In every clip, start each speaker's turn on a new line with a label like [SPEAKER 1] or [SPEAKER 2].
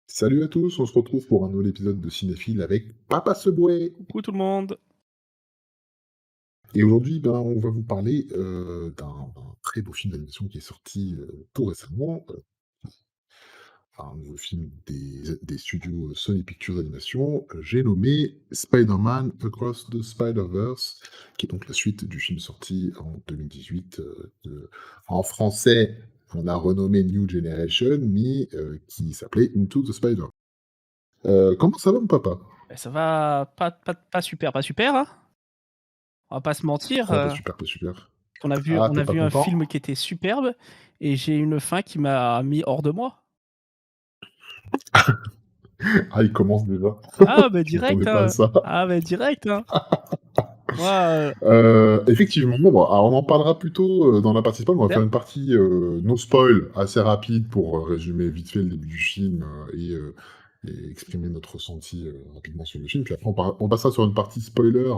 [SPEAKER 1] Salut à tous, on se retrouve pour un nouvel épisode de Cinéphile avec Papa Seboué.
[SPEAKER 2] Coucou tout le monde.
[SPEAKER 1] Et aujourd'hui, on va vous parler d'un très beau film d'animation qui est sorti tout récemment, un nouveau film des studios Sony Pictures Animation. J'ai nommé Spider-Man Across the Spider-Verse, qui est donc la suite du film sorti en 2018. En français, on l'a renommé New Generation, mais qui s'appelait Into the Spider. Comment ça va, mon papa?
[SPEAKER 2] Ça va pas super, pas super, hein. On va pas se mentir,
[SPEAKER 1] Oh, pas super, pas super.
[SPEAKER 2] on a vu
[SPEAKER 1] Ah,
[SPEAKER 2] on
[SPEAKER 1] t'es
[SPEAKER 2] a
[SPEAKER 1] pas
[SPEAKER 2] vu un
[SPEAKER 1] content?
[SPEAKER 2] film qui était superbe et j'ai une fin qui m'a mis hors de moi.
[SPEAKER 1] Ah, il commence déjà.
[SPEAKER 2] Ah bah
[SPEAKER 1] Je
[SPEAKER 2] direct,
[SPEAKER 1] m'attendais pas à
[SPEAKER 2] hein.
[SPEAKER 1] ça.
[SPEAKER 2] Ah bah direct, hein. Moi,
[SPEAKER 1] Effectivement, bon, alors on en parlera plutôt, dans la partie spoil. On va faire
[SPEAKER 2] super.
[SPEAKER 1] une partie, no spoil assez rapide pour, résumer vite fait le début du film, et exprimer notre ressenti, rapidement sur le film. Puis après on passera sur une partie spoiler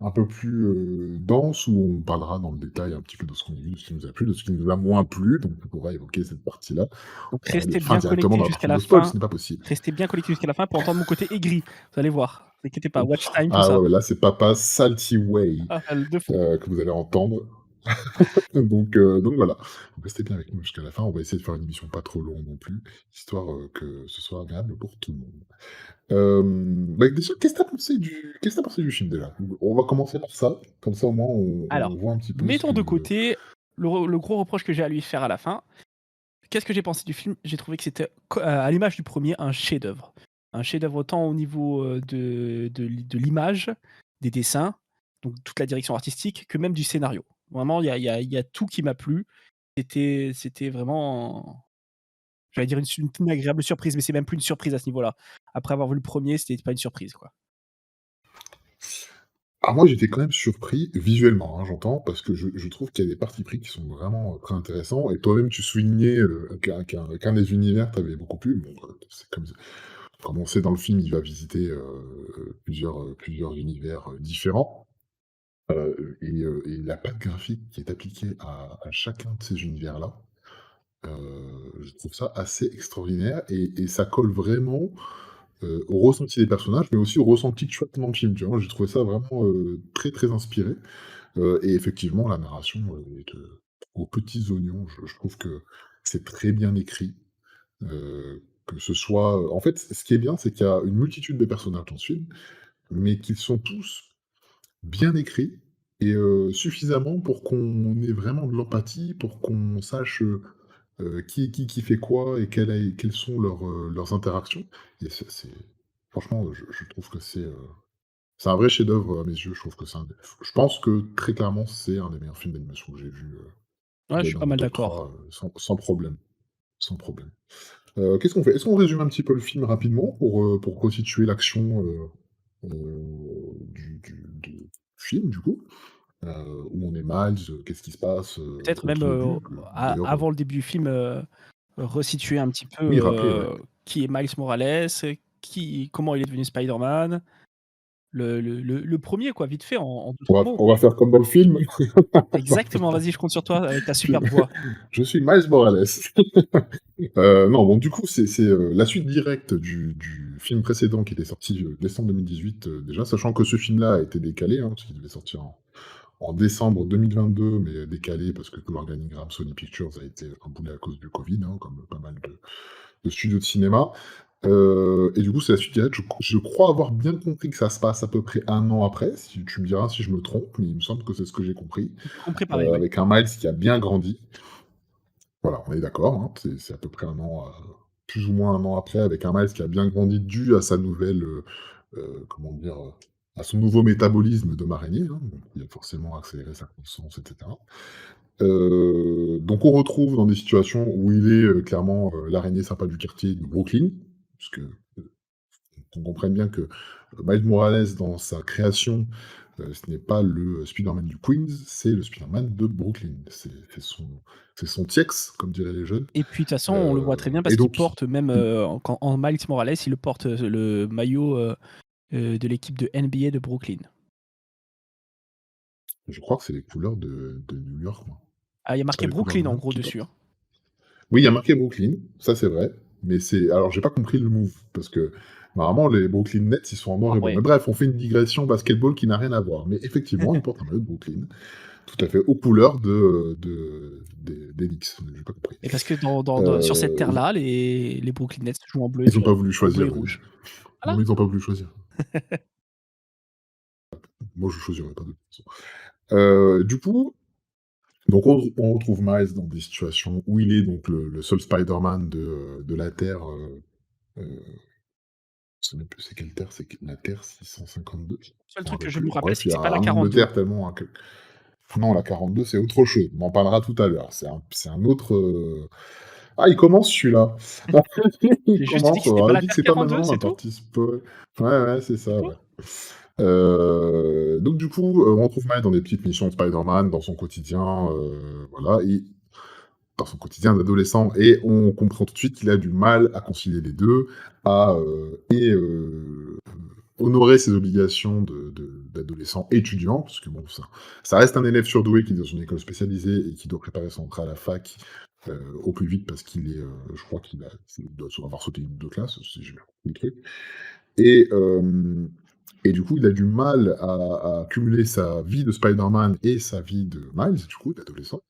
[SPEAKER 1] un peu plus, dense où on parlera dans le détail un petit peu de ce qu'on a vu, de ce qui nous a plu, de ce qui nous a moins plu. Donc on pourra évoquer cette partie-là.
[SPEAKER 2] Donc
[SPEAKER 1] On va aller
[SPEAKER 2] restez
[SPEAKER 1] fin
[SPEAKER 2] bien
[SPEAKER 1] directement
[SPEAKER 2] connectés
[SPEAKER 1] dans la
[SPEAKER 2] jusqu'à
[SPEAKER 1] partie
[SPEAKER 2] la
[SPEAKER 1] no spoil, ce
[SPEAKER 2] fin.
[SPEAKER 1] n'est pas possible.
[SPEAKER 2] Restez bien connectés jusqu'à la fin pour entendre mon côté aigri. Vous allez voir. Ne vous inquiétez pas, watch time, tout
[SPEAKER 1] Ah
[SPEAKER 2] ça.
[SPEAKER 1] ouais, là c'est Papa Salty Way,
[SPEAKER 2] Ah, de fou.
[SPEAKER 1] que vous allez entendre. Donc voilà, restez bien avec nous jusqu'à la fin. On va essayer de faire une émission pas trop longue non plus, histoire, que ce soit agréable pour tout le monde. Déjà, qu'est-ce que tu pensé du film déjà? On va commencer par ça, comme ça au moins on
[SPEAKER 2] Alors,
[SPEAKER 1] voit un petit peu ce
[SPEAKER 2] mettons
[SPEAKER 1] que
[SPEAKER 2] de côté le gros reproche que j'ai à lui faire à la fin. Qu'est-ce que j'ai pensé du film? J'ai trouvé que c'était à l'image du premier un chef-d'œuvre. Un chef-d'œuvre autant au niveau, de l'image, des dessins, donc toute la direction artistique, que même du scénario. Vraiment, il y a tout qui m'a plu. C'était vraiment, j'allais dire une agréable surprise, mais c'est même plus une surprise à ce niveau-là. Après avoir vu le premier, c'était pas une surprise, quoi.
[SPEAKER 1] ah moi j'étais quand même surpris, visuellement, hein, j'entends, parce que je trouve qu'il y a des partis pris qui sont vraiment, très intéressants et toi-même tu soulignais, qu'un des univers t'avait beaucoup plu. Bon, c'est comme on sait dans le film, il va visiter, plusieurs univers, différents. Et la patte graphique qui est appliquée à chacun de ces univers-là, je trouve ça assez extraordinaire et ça colle vraiment, au ressenti des personnages, mais aussi au ressenti que tu as pendant le film, tu vois? J'ai trouvé ça vraiment, très, très inspiré, et effectivement la narration, est, aux petits oignons. Je trouve que c'est très bien écrit, que ce soit, en fait, ce qui est bien, c'est qu'il y a une multitude de personnages dans ce film, mais qu'ils sont tous bien écrit et suffisamment pour qu'on ait vraiment de l'empathie, pour qu'on sache, qui est qui fait quoi et quelles sont leurs interactions et c'est franchement, je trouve que c'est un vrai chef-d'œuvre à mes yeux. Je trouve que je pense que très clairement, c'est un des meilleurs films d'animation que j'ai vu,
[SPEAKER 2] Ouais,
[SPEAKER 1] il
[SPEAKER 2] je
[SPEAKER 1] est
[SPEAKER 2] suis
[SPEAKER 1] dans
[SPEAKER 2] pas
[SPEAKER 1] mon
[SPEAKER 2] mal
[SPEAKER 1] top
[SPEAKER 2] d'accord.
[SPEAKER 1] 3 sans problème, sans problème. Qu'est-ce qu'on fait? Est-ce qu'on résume un petit peu le film rapidement pour resituer l'action, du film, du coup? Où on est Miles, qu'est-ce qui se passe,
[SPEAKER 2] Peut-être
[SPEAKER 1] au
[SPEAKER 2] même,
[SPEAKER 1] tout début? D'ailleurs,
[SPEAKER 2] avant le début du film, resituer un petit peu,
[SPEAKER 1] oui, rappelez, ouais.
[SPEAKER 2] qui est Miles Morales, comment il est devenu Spider-Man. Le 1er quoi, vite fait en 2-3 mots.
[SPEAKER 1] On va faire comme dans le film.
[SPEAKER 2] Exactement, vas-y, je compte sur toi avec ta
[SPEAKER 1] Je
[SPEAKER 2] superbe voix.
[SPEAKER 1] je suis Miles Morales. Non, bon, du coup, c'est, la suite directe du film précédent qui était sorti, décembre 2018, déjà, sachant que ce film-là a été décalé, hein, parce qu'il devait sortir en décembre 2022, mais décalé parce que tout l'organigramme Sony Pictures a été chamboulé à cause du Covid, hein, comme pas mal de studios de cinéma. Et du coup, c'est la suite directe. Je crois avoir bien compris que ça se passe à peu près 1 an après, si tu me diras si je me trompe, mais il me semble que c'est ce que j'ai compris.
[SPEAKER 2] J'ai compris pareil, oui.
[SPEAKER 1] Avec un Miles qui a bien grandi. Voilà, on est d'accord, hein, c'est à peu près 1 an, plus ou moins 1 an après, avec un Miles qui a bien grandi dû à sa nouvelle, comment dire? À son nouveau métabolisme d'homme araignée, hein, donc il a forcément accéléré sa croissance et cetera. Donc on retrouve dans des situations où il est, clairement, l'araignée sympa du quartier de Brooklyn, puisque, qu'on comprenne bien que, Miles Morales dans sa création, ce n'est pas le Spider-Man du Queens, c'est le Spider-Man de Brooklyn. C'est son Tiex, comme diraient les jeunes,
[SPEAKER 2] Et puis de toute façon, on le voit très bien parce
[SPEAKER 1] et
[SPEAKER 2] qu'il
[SPEAKER 1] donc
[SPEAKER 2] porte même, en Miles Morales, il le porte, le maillot, de l'équipe de NBA de Brooklyn.
[SPEAKER 1] Je crois que c'est les couleurs de New York, moi.
[SPEAKER 2] Ah, il y a
[SPEAKER 1] C'est pas
[SPEAKER 2] marqué
[SPEAKER 1] les couleurs de
[SPEAKER 2] Brooklyn
[SPEAKER 1] New
[SPEAKER 2] en
[SPEAKER 1] York
[SPEAKER 2] gros
[SPEAKER 1] qui
[SPEAKER 2] dessus,
[SPEAKER 1] portent?
[SPEAKER 2] hein.
[SPEAKER 1] Oui, il y a marqué Brooklyn, ça c'est vrai, mais c'est alors j'ai pas compris le move parce que normalement les Brooklyn Nets, ils sont en noir
[SPEAKER 2] Ah
[SPEAKER 1] et blanc.
[SPEAKER 2] ouais.
[SPEAKER 1] Mais bref, on fait une digression basketball qui n'a rien à voir. Mais effectivement, ils portent un maillot de Brooklyn, tout à fait, aux couleurs des Knicks. J'ai pas compris.
[SPEAKER 2] Et parce que sur cette
[SPEAKER 1] Heu,
[SPEAKER 2] terre-là, les Brooklyn Nets jouent
[SPEAKER 1] Ils ont pas voulu
[SPEAKER 2] en bleu et
[SPEAKER 1] choisir, oui.
[SPEAKER 2] rouge.
[SPEAKER 1] Non,
[SPEAKER 2] Voilà.
[SPEAKER 1] mais ils ont pas voulu choisir. Moi, je choisirais pas de toute façon. Du coup, donc on retrouve Miles dans des situations où il est donc le seul Spider-Man de la Terre, je sais même plus c'est quelle terre, c'est la Terre 652? Je
[SPEAKER 2] Seul
[SPEAKER 1] m'en
[SPEAKER 2] truc que
[SPEAKER 1] rappelle
[SPEAKER 2] je me
[SPEAKER 1] plus.
[SPEAKER 2] rappelle,
[SPEAKER 1] Bref,
[SPEAKER 2] c'est
[SPEAKER 1] il
[SPEAKER 2] que
[SPEAKER 1] y
[SPEAKER 2] c'est pas
[SPEAKER 1] a
[SPEAKER 2] la
[SPEAKER 1] un nombre de
[SPEAKER 2] 42.
[SPEAKER 1] terres tellement inc non, la 42, c'est autre chose. On en parlera tout à l'heure. C'est un autre, ah, il commence celui-là. Il
[SPEAKER 2] J'ai juste dit
[SPEAKER 1] commence,
[SPEAKER 2] que c'était pas
[SPEAKER 1] on
[SPEAKER 2] la
[SPEAKER 1] dit que
[SPEAKER 2] Terre
[SPEAKER 1] c'est pas
[SPEAKER 2] 42,
[SPEAKER 1] maintenant
[SPEAKER 2] c'est
[SPEAKER 1] la
[SPEAKER 2] tout?
[SPEAKER 1] partie spoil. Ouais, ouais, c'est
[SPEAKER 2] C'est
[SPEAKER 1] ça,
[SPEAKER 2] tout?
[SPEAKER 1] ouais. Donc du coup, on retrouve Miles dans des petites missions de Spider-Man, dans son quotidien, voilà, et dans son quotidien d'adolescent, et on comprend tout de suite qu'il a du mal à concilier les 2, à, honorer ses obligations d'adolescent étudiant, parce que bon, ça reste un élève surdoué qui est dans une école spécialisée et qui doit préparer son entrée à la fac, au plus vite parce qu'il est, je crois il doit avoir sauté une ou 2 classes, si j'ai bien compris le truc. Et, et du coup, il a du mal à cumuler sa vie de Spider-Man et sa vie de Miles, du coup, d'adolescent.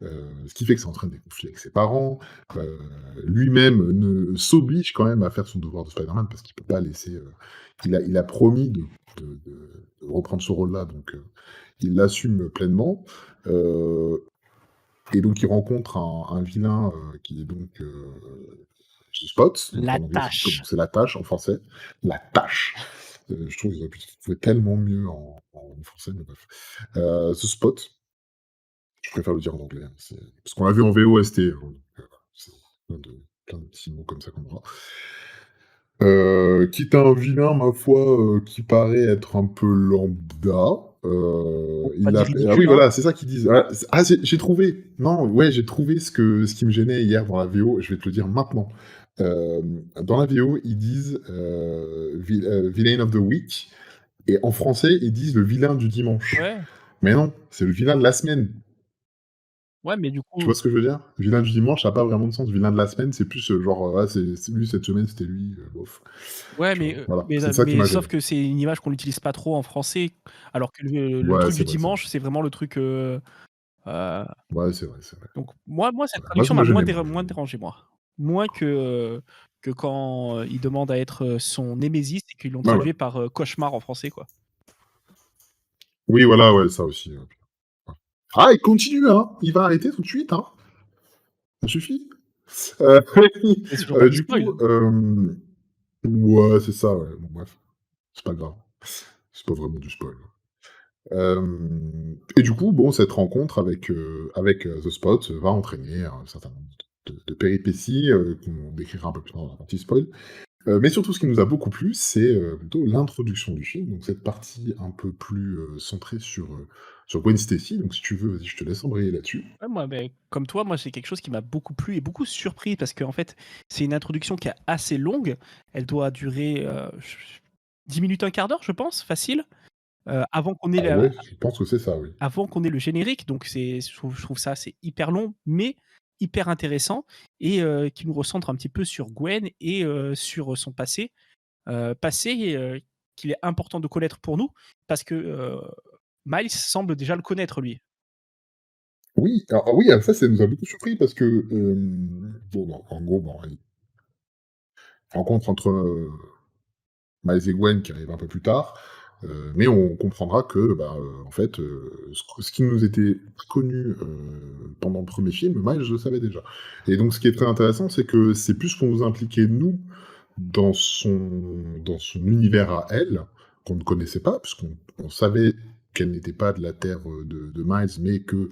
[SPEAKER 1] Ce qui fait que ça entraîne des conflits avec ses parents. Heu, Lui-même s'oblige quand même à faire son devoir de Spider-Man parce qu'il peut pas laisser, il a promis de reprendre ce rôle-là, donc il l'assume pleinement. Heu et donc il rencontre un vilain, qui est donc, Spot, donc
[SPEAKER 2] La
[SPEAKER 1] en anglais c'est Spot,
[SPEAKER 2] tâche.
[SPEAKER 1] donc c'est la tâche en français. La tâche. Je trouve qu'ils auraient pu trouver tellement mieux en français, mais bref. The Spot, je préfère le dire en anglais, hein, parce qu'on l'a vu en VOST, hein, donc c'est plein de petits mots comme ça qu'on aura. Qui est un vilain, ma foi, qui paraît être un peu lambda.
[SPEAKER 2] Pour pas
[SPEAKER 1] Il
[SPEAKER 2] dire
[SPEAKER 1] a Ah oui,
[SPEAKER 2] ridicule, hein.
[SPEAKER 1] voilà, c'est ça qu'ils disent. J'ai trouvé, non, ouais, j'ai trouvé ce qui me gênait hier dans la VO, je vais te le dire maintenant. Dans la VO, ils disent, Villain of the Week, et en français, ils disent le vilain du dimanche.
[SPEAKER 2] Ouais,
[SPEAKER 1] Mais non, c'est le vilain de la semaine.
[SPEAKER 2] ouais, mais du
[SPEAKER 1] Tu
[SPEAKER 2] coup,
[SPEAKER 1] vois ce que je veux dire? Vilain du dimanche, ça a pas vraiment de sens. Vilain de la semaine, c'est plus, genre, ah, c'est lui cette semaine, c'était lui, bof.
[SPEAKER 2] ouais,
[SPEAKER 1] Tu vois? Voilà, c'est ça qui
[SPEAKER 2] mais
[SPEAKER 1] m'a
[SPEAKER 2] sauf
[SPEAKER 1] gêné.
[SPEAKER 2] que c'est une image qu'on n'utilise pas trop en français, alors que le
[SPEAKER 1] Ouais,
[SPEAKER 2] truc
[SPEAKER 1] c'est
[SPEAKER 2] du
[SPEAKER 1] vrai, c'est vrai.
[SPEAKER 2] dimanche, c'est vraiment le truc, heu,
[SPEAKER 1] Ouais, c'est vrai, c'est vrai.
[SPEAKER 2] donc moi, cette
[SPEAKER 1] Voilà, moi, ça
[SPEAKER 2] traduction
[SPEAKER 1] m'a
[SPEAKER 2] m'a
[SPEAKER 1] gêné, moi,
[SPEAKER 2] moins dérangé, moi. Moins que quand, il demande à être, son némésis et qu'ils l'ont
[SPEAKER 1] ouais, ouais.
[SPEAKER 2] traduit par, cauchemar en français, quoi.
[SPEAKER 1] Oui, voilà, ouais, ça aussi, ouais. Ah, il continue, hein! Il va arrêter tout de suite, hein! Ça suffit. Heu,
[SPEAKER 2] C'est toujours pas du
[SPEAKER 1] du coup,
[SPEAKER 2] spoil.
[SPEAKER 1] ouais, c'est ça, ouais, bon bref, c'est pas grave. C'est pas vraiment du spoil. Et du coup, bon, cette rencontre avec The Spot va entraîner un certain nombre de péripéties, qu'on décrira un peu plus dans la partie spoil. Mais surtout, ce qui nous a beaucoup plu, c'est, plutôt l'introduction du film, donc cette partie un peu plus, centrée sur Gwen Stacy. Donc si tu veux, vas-y, je te laisse embrayer là-dessus.
[SPEAKER 2] Ouais, moi, beh, comme toi, moi, c'est quelque chose qui m'a beaucoup plu et beaucoup surpris parce qu'en fait, c'est une introduction qui est assez longue. Elle doit durer 10 minutes, un quart d'heure, je pense, facile,
[SPEAKER 1] Ah ouais, je pense que c'est ça, oui.
[SPEAKER 2] avant qu'on ait le générique. Donc, je trouve ça c'est hyper long, mais hyper intéressant et qui nous recentre un petit peu sur Gwen et sur son passé. Passé qu'il est important de connaître pour nous parce que Miles semble déjà le connaître, lui.
[SPEAKER 1] Oui, alors oui, ça nous a beaucoup surpris parce que, bon, en gros, bon, il rencontre entre, Miles et Gwen qui arrive un peu plus tard, mais on comprendra que, bah, en fait, ce qui nous était connu, pendant le premier film, Miles le savait déjà. Et donc ce qui est très intéressant, c'est que c'est plus pour nous impliquer, nous, dans son univers à elle, qu'on ne connaissait pas, puisqu'on savait qu'elle n'était pas de la terre, de Miles, mais que,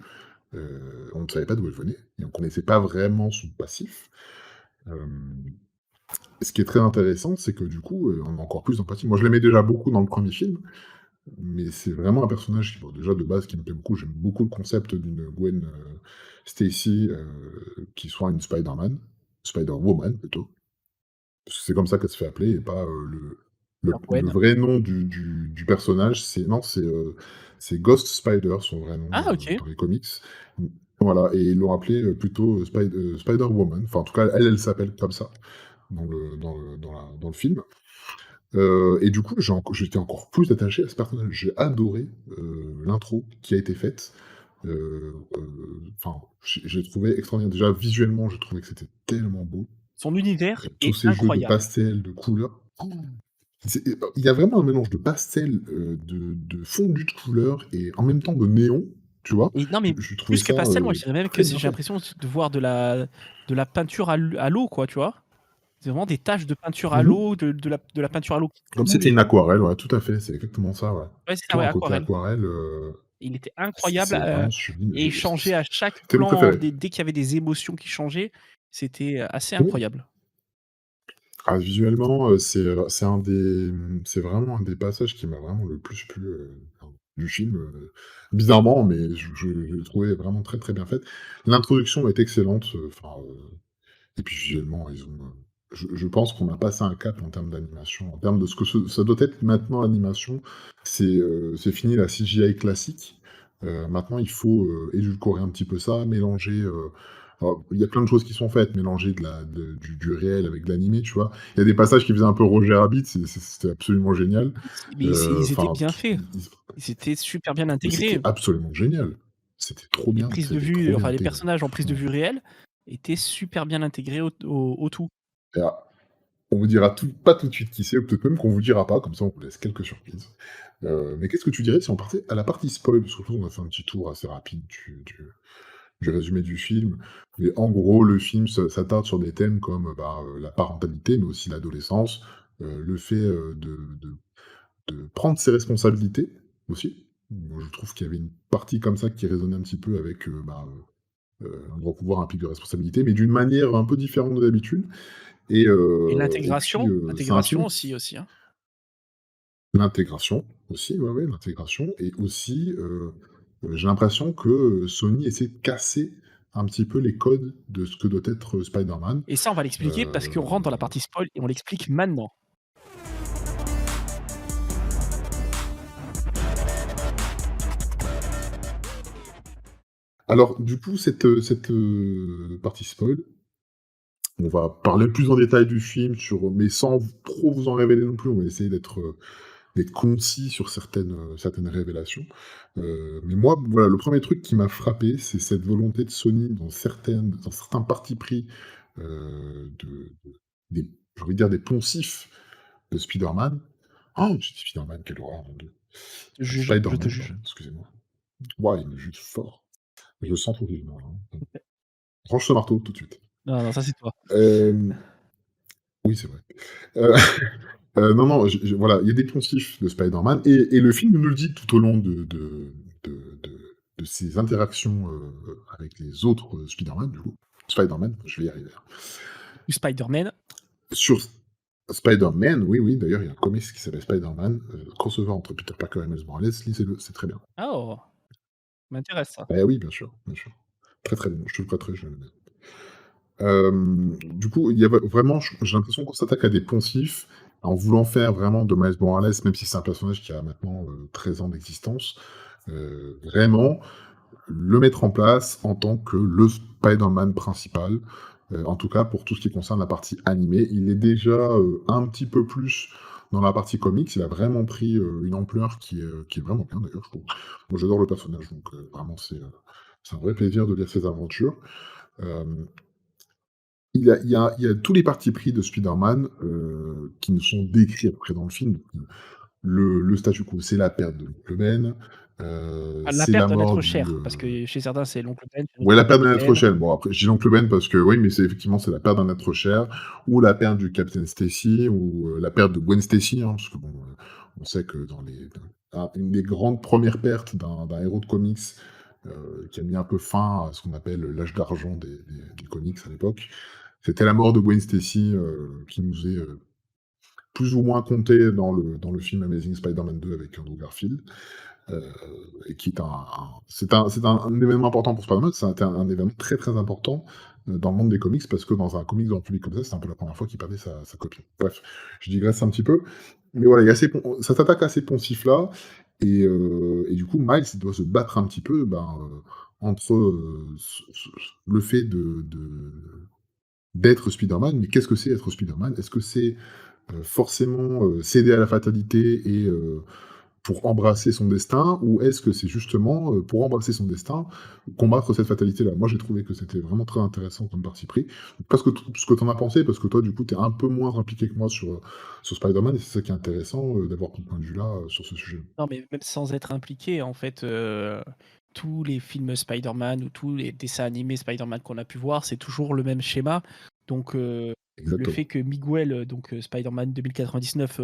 [SPEAKER 1] on ne savait pas d'où elle venait et on connaissait pas vraiment son passif. Hem Ce qui est très intéressant, c'est que du coup, on a encore plus d'empathie. Moi, je l'aimais déjà beaucoup dans le premier film, mais c'est vraiment un personnage qui, bon, déjà de base, qui me plaît beaucoup. J'aime beaucoup le concept d'une Gwen, Stacy, qui soit une Spider-Man, Spider-Woman plutôt, parce que c'est comme ça qu'elle se fait appeler et pas,
[SPEAKER 2] Peter
[SPEAKER 1] Le
[SPEAKER 2] Gwen.
[SPEAKER 1] vrai nom du personnage, c'est non, c'est Ghost Spider, son vrai nom,
[SPEAKER 2] Ah OK.
[SPEAKER 1] dans les comics. Mmh, voilà et ils l'ont appelée, plutôt, Spider-Woman. Enfin, en tout cas, elle s'appelle comme ça dans le film. Et du coup, j'étais encore plus attaché à ce personnage. J'ai adoré, l'intro qui a été faite. Enfin, j'ai trouvé extraordinaire. Déjà, visuellement, j'ai trouvé que c'était tellement beau.
[SPEAKER 2] Son univers
[SPEAKER 1] Tous
[SPEAKER 2] est
[SPEAKER 1] ces jeux de
[SPEAKER 2] incroyable
[SPEAKER 1] pastel, de couleurs. Il y a vraiment un mélange de pastel, de fondu de couleurs et en même temps de néon, tu vois?
[SPEAKER 2] et non, mais
[SPEAKER 1] Je trouvais
[SPEAKER 2] plus que
[SPEAKER 1] ça,
[SPEAKER 2] pastel, moi je dirais même que
[SPEAKER 1] très
[SPEAKER 2] c'est
[SPEAKER 1] bien
[SPEAKER 2] j'ai
[SPEAKER 1] fait.
[SPEAKER 2] l'impression de voir de la peinture à l'eau, quoi, tu vois? C'est vraiment des taches de peinture à
[SPEAKER 1] Mmh.
[SPEAKER 2] l'eau, de la peinture à l'eau qui
[SPEAKER 1] Comme si
[SPEAKER 2] coule
[SPEAKER 1] c'était
[SPEAKER 2] et
[SPEAKER 1] une aquarelle, ouais, tout à fait, c'est exactement ça, ouais.
[SPEAKER 2] ouais, c'est ça,
[SPEAKER 1] Tu vois,
[SPEAKER 2] ouais,
[SPEAKER 1] un côté
[SPEAKER 2] aquarelle.
[SPEAKER 1] aquarelle,
[SPEAKER 2] Il était incroyable,
[SPEAKER 1] c'est vraiment sublime.
[SPEAKER 2] et il changeait à chaque
[SPEAKER 1] C'était mon
[SPEAKER 2] plan,
[SPEAKER 1] préféré.
[SPEAKER 2] dès qu'il y avait des émotions qui changeaient, c'était assez
[SPEAKER 1] Oui.
[SPEAKER 2] incroyable.
[SPEAKER 1] Ah, visuellement, c'est un des, c'est vraiment un des passages qui m'a vraiment le plus plu, du film, bizarrement, mais je l'ai trouvé vraiment très, très bien faite. L'introduction est excellente, enfin, et puis visuellement, ils ont, je pense qu'on a passé un cap en termes d'animation, en termes de ce que ça doit être maintenant l'animation. C'est fini la CGI classique. Maintenant il faut, édulcorer un petit peu ça, mélanger, alors il y a plein de choses qui sont faites, mélanger du réel avec de l'animé, tu vois? Il y a des passages qui faisaient un peu Roger Rabbit, c'était absolument génial.
[SPEAKER 2] Mais ils étaient
[SPEAKER 1] Enfin,
[SPEAKER 2] bien faits, ils étaient super bien
[SPEAKER 1] mais c'était
[SPEAKER 2] intégrés.
[SPEAKER 1] absolument génial. C'était trop
[SPEAKER 2] Les
[SPEAKER 1] bien,
[SPEAKER 2] prises de
[SPEAKER 1] c'était trop
[SPEAKER 2] vue,
[SPEAKER 1] bien
[SPEAKER 2] enfin les
[SPEAKER 1] intégré.
[SPEAKER 2] personnages en prise de
[SPEAKER 1] Mmh.
[SPEAKER 2] vue réelle étaient super bien intégrés au tout.
[SPEAKER 1] Et on vous dira pas tout de suite qui c'est, ou peut-être même qu'on vous dira pas, comme ça on vous laisse quelques surprises. Mais qu'est-ce que tu dirais si on partait à la partie spoil? Parce que je pense qu'on a fait un petit tour assez rapide du résumé du film. Mais en gros, le film s'attarde sur des thèmes comme, la parentalité, mais aussi l'adolescence, le fait, de prendre ses responsabilités aussi. Moi, je trouve qu'il y avait une partie comme ça qui résonnait un petit peu avec, un grand pouvoir implique de responsabilité, mais d'une manière un peu différente de d'habitude.
[SPEAKER 2] Et
[SPEAKER 1] Et puis, c'est un
[SPEAKER 2] l'intégration
[SPEAKER 1] film
[SPEAKER 2] aussi, hein.
[SPEAKER 1] l'intégration aussi, ouais, ouais, l'intégration et aussi, j'ai l'impression que, Sony essaie de casser un petit peu les codes de ce que doit être, Spider-Man.
[SPEAKER 2] Et ça, on va l'expliquer parce qu'on rentre dans la partie spoil et on l'explique maintenant.
[SPEAKER 1] Alors du coup, cette, partie spoil, on va parler plus en détail du film mais sans trop vous en révéler non plus. On va essayer d'être concis sur certaines révélations. Mais moi, voilà, le premier truc qui m'a frappé, c'est cette volonté de Sony dans certains partis pris, des j'ai envie de dire des poncifs de Spider-Man. Oh, j'ai dit Spider-Man, quelle horreur, mon Dieu.
[SPEAKER 2] Je te
[SPEAKER 1] Spider-Man,
[SPEAKER 2] juge.
[SPEAKER 1] pardon, excusez-moi. Ouah, il me juge fort. Je le sens trop vivement, là, hein. Range ce marteau tout de suite.
[SPEAKER 2] Non, non, ça c'est toi.
[SPEAKER 1] Hem, oui, c'est vrai. Heu non, non, voilà, il y a des poncifs de Spider-Man et le film nous le dit tout au long de ses interactions, avec les autres, Spider-Man, du coup. Spider-Man, je vais y arriver, hein.
[SPEAKER 2] Spider-Man.
[SPEAKER 1] Sur Spider-Man, oui, oui, d'ailleurs, il y a un comics qui s'appelle Spider-Man, crossover entre Peter Parker et Miles Morales, lisez-le, c'est très bien.
[SPEAKER 2] Oh! M'intéresse ça.
[SPEAKER 1] Eh oui, bien sûr, bien sûr. Très, très bon, je te le prêterai, je le mets. Du coup, il y a vraiment, j'ai l'impression qu'on s'attaque à des poncifs, en voulant faire vraiment de Miles Morales, même si c'est un personnage qui a maintenant, 13 ans d'existence, vraiment le mettre en place en tant que le Spider-Man principal, en tout cas pour tout ce qui concerne la partie animée. Il est déjà, un petit peu plus dans la partie comics, il a vraiment pris, une ampleur qui est vraiment bien d'ailleurs, je trouve. Moi j'adore le personnage, donc vraiment c'est un vrai plaisir de lire ses aventures. Hem il y a tous les partis pris de Spider-Man, qui nous sont décrits à peu près dans le film. Le statu quo, c'est la perte de l'oncle Ben,
[SPEAKER 2] Ah, la
[SPEAKER 1] c'est
[SPEAKER 2] perte
[SPEAKER 1] la
[SPEAKER 2] doit
[SPEAKER 1] mort
[SPEAKER 2] être
[SPEAKER 1] du,
[SPEAKER 2] chère parce que chez certains c'est l'oncle Ben, chez d'autres
[SPEAKER 1] ouais,
[SPEAKER 2] c'est
[SPEAKER 1] la
[SPEAKER 2] le
[SPEAKER 1] perte d'un être
[SPEAKER 2] capitaine.
[SPEAKER 1] cher. Bon, après, je dis l'oncle Ben parce que oui, mais c'est effectivement, c'est la perte d'un être cher ou la perte du Capitaine Stacy ou, la perte de Gwen Stacy, hein, parce que bon, on sait que une des grandes premières pertes d'un héros de comics, qui a mis un peu fin à ce qu'on appelle l'âge d'argent des comics à l'époque, c'était la mort de Gwen Stacy, qui nous est, plus ou moins contée dans le film Amazing Spider-Man 2 avec Andrew Garfield. Heu et qui est un événement important pour Spider-Man, c'est un événement très, très important, dans le monde des comics parce que dans un comics grand public comme ça, c'est un peu la première fois qu'il perdait sa copine. Bref, je digresse un petit peu. Mais voilà, il y a ces cette attaque à ces poncifs-là et du coup, Miles, il doit se battre un petit peu, entre, le fait d'être Spider-Man, mais qu'est-ce que c'est être Spider-Man? Est-ce que c'est, forcément, céder à la fatalité et pour embrasser son destin? Ou est-ce que c'est justement, pour embrasser son destin, combattre cette fatalité-là? Moi, j'ai trouvé que c'était vraiment très intéressant comme parti pris. Parce que ce que tu en as pensé, parce que toi, du coup, tu es un peu moins impliqué que moi sur Spider-Man et c'est ça qui est intéressant, d'avoir ton point de vue là, sur ce sujet.
[SPEAKER 2] Non, mais même sans être impliqué, en fait, tous les films Spider-Man ou tous les dessins animés Spider-Man qu'on a pu voir, c'est toujours le même schéma. Donc, le
[SPEAKER 1] Exactement.
[SPEAKER 2] fait que Miguel, Spider-Man 2099,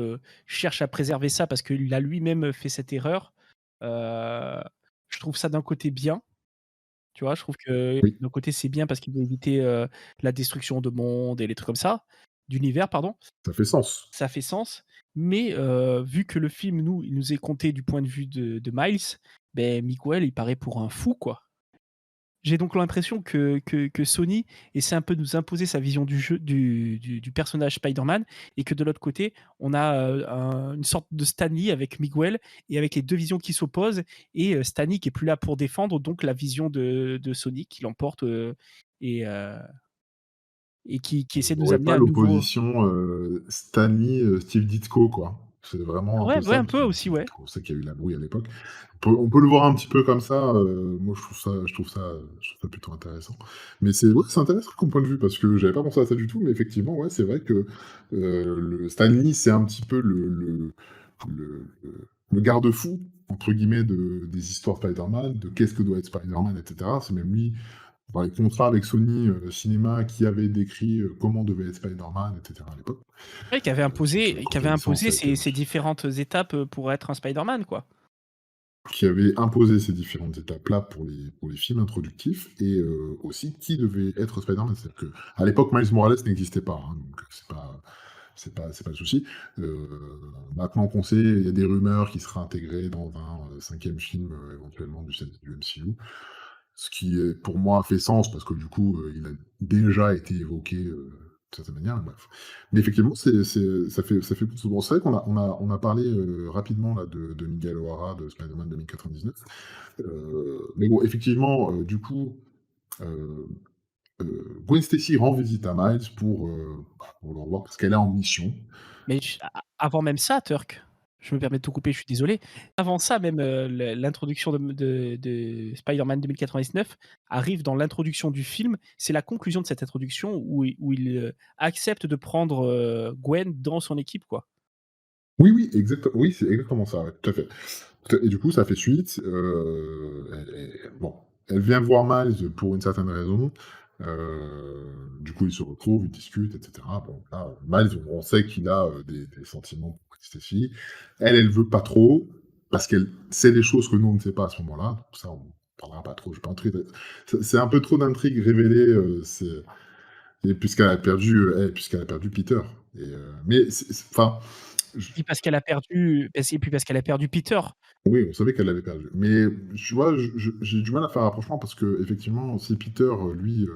[SPEAKER 2] cherche à préserver ça parce qu'il a lui-même fait cette erreur, heu, je trouve ça d'un côté bien, tu vois? Je trouve que
[SPEAKER 1] Oui,
[SPEAKER 2] d'un côté, c'est bien parce qu'il veut éviter, la destruction de monde et les trucs comme ça, d'univers, pardon.
[SPEAKER 1] ça fait sens.
[SPEAKER 2] Ça fait sens, mais vu que le film, il nous est conté du point de vue de Miles, beh, Miguel, il paraît pour un fou, quoi. J'ai donc l'impression que Sony essaie un peu de nous imposer sa vision du jeu du personnage Spider-Man et que de l'autre côté, on a, une sorte de Stan Lee avec Miguel et avec les 2 visions qui s'opposent et Stan Lee qui est plus là pour défendre, donc la vision de Sony qui l'emporte, et heu et qui
[SPEAKER 1] On
[SPEAKER 2] essaie de nous
[SPEAKER 1] n'aurait
[SPEAKER 2] amener
[SPEAKER 1] pas
[SPEAKER 2] un nouveau.
[SPEAKER 1] l'opposition, Stan Lee, Steve Ditko, quoi. C'est vraiment un
[SPEAKER 2] Ouais,
[SPEAKER 1] peu
[SPEAKER 2] ouais,
[SPEAKER 1] ça
[SPEAKER 2] un peu aussi,
[SPEAKER 1] qui
[SPEAKER 2] ouais.
[SPEAKER 1] pour ça qu'il y a eu la brouille à l'époque. On peut le voir un petit peu comme ça, moi je trouve ça plutôt intéressant. Mais c'est ouais, c'est intéressant comme point de vue parce que j'avais pas pensé à ça du tout, mais effectivement, ouais, c'est vrai que, le Stan Lee, c'est un petit peu le «garde-fou» entre guillemets des histoires Spider-Man, de qu'est-ce que doit être Spider-Man et cetera. C'est même lui, dans les contrats avec Sony, Cinéma, qui avait décrit, comment devait être Spider-Man et cetera à l'époque.
[SPEAKER 2] Ouais,
[SPEAKER 1] C'est toujours
[SPEAKER 2] qui
[SPEAKER 1] très
[SPEAKER 2] avait
[SPEAKER 1] connaissance
[SPEAKER 2] imposé
[SPEAKER 1] avec,
[SPEAKER 2] ces différentes étapes, pour être un Spider-Man, quoi.
[SPEAKER 1] qui avait imposé ces différentes étapes-là pour les films introductifs et aussi qui devait être Spider-Man. C'est-à-dire qu'à l'époque, Miles Morales n'existait pas, hein, donc c'est pas le souci. Heu, Maintenant qu'on sait, il y a des rumeurs qu'il sera intégré dans un, 5e film, éventuellement du MCU. Ce qui, pour moi, fait sens parce que du coup, il a déjà été évoqué, d'une certaine manière, bref. Mais effectivement, ça fait bon, c'est vrai qu'on a parlé, rapidement là de Miguel O'Hara, de Spider-Man 2099. Mais bon, effectivement, du coup, heu Gwen Stacy rend visite à Miles pour le revoir parce qu'elle est en mission.
[SPEAKER 2] Mais ch a avant même ça, Turk, je me permets de te couper, je suis désolé. Avant ça même, l'introduction de Spider-Man 2099 arrive dans l'introduction du film. C'est la conclusion de cette introduction où il, accepte de prendre, Gwen dans son équipe, quoi.
[SPEAKER 1] Oui, oui, oui, c'est exactement ça, ouais, tout à fait. Et du coup, ça fait suite, bon, elle vient voir Miles pour une certaine raison, du coup, ils se retrouvent, ils discutent et cetera. Bon, là, Miles, on sait qu'il a, des sentiments pour Stacy. Elle, elle veut pas trop, parce qu'elle sait des choses que nous, on ne sait pas à ce moment-là. Donc ça, on parlera pas trop, je vais pas entrer c'est un peu trop d'intrigues révélées, puisqu'elle a perdu Peter mais enfin, je
[SPEAKER 2] Et puis parce qu'elle a perdu Peter.
[SPEAKER 1] oui, on savait qu'elle l'avait perdu. Mais tu vois, j'ai du mal à faire un rapprochement parce qu'effectivement, si Peter, lui,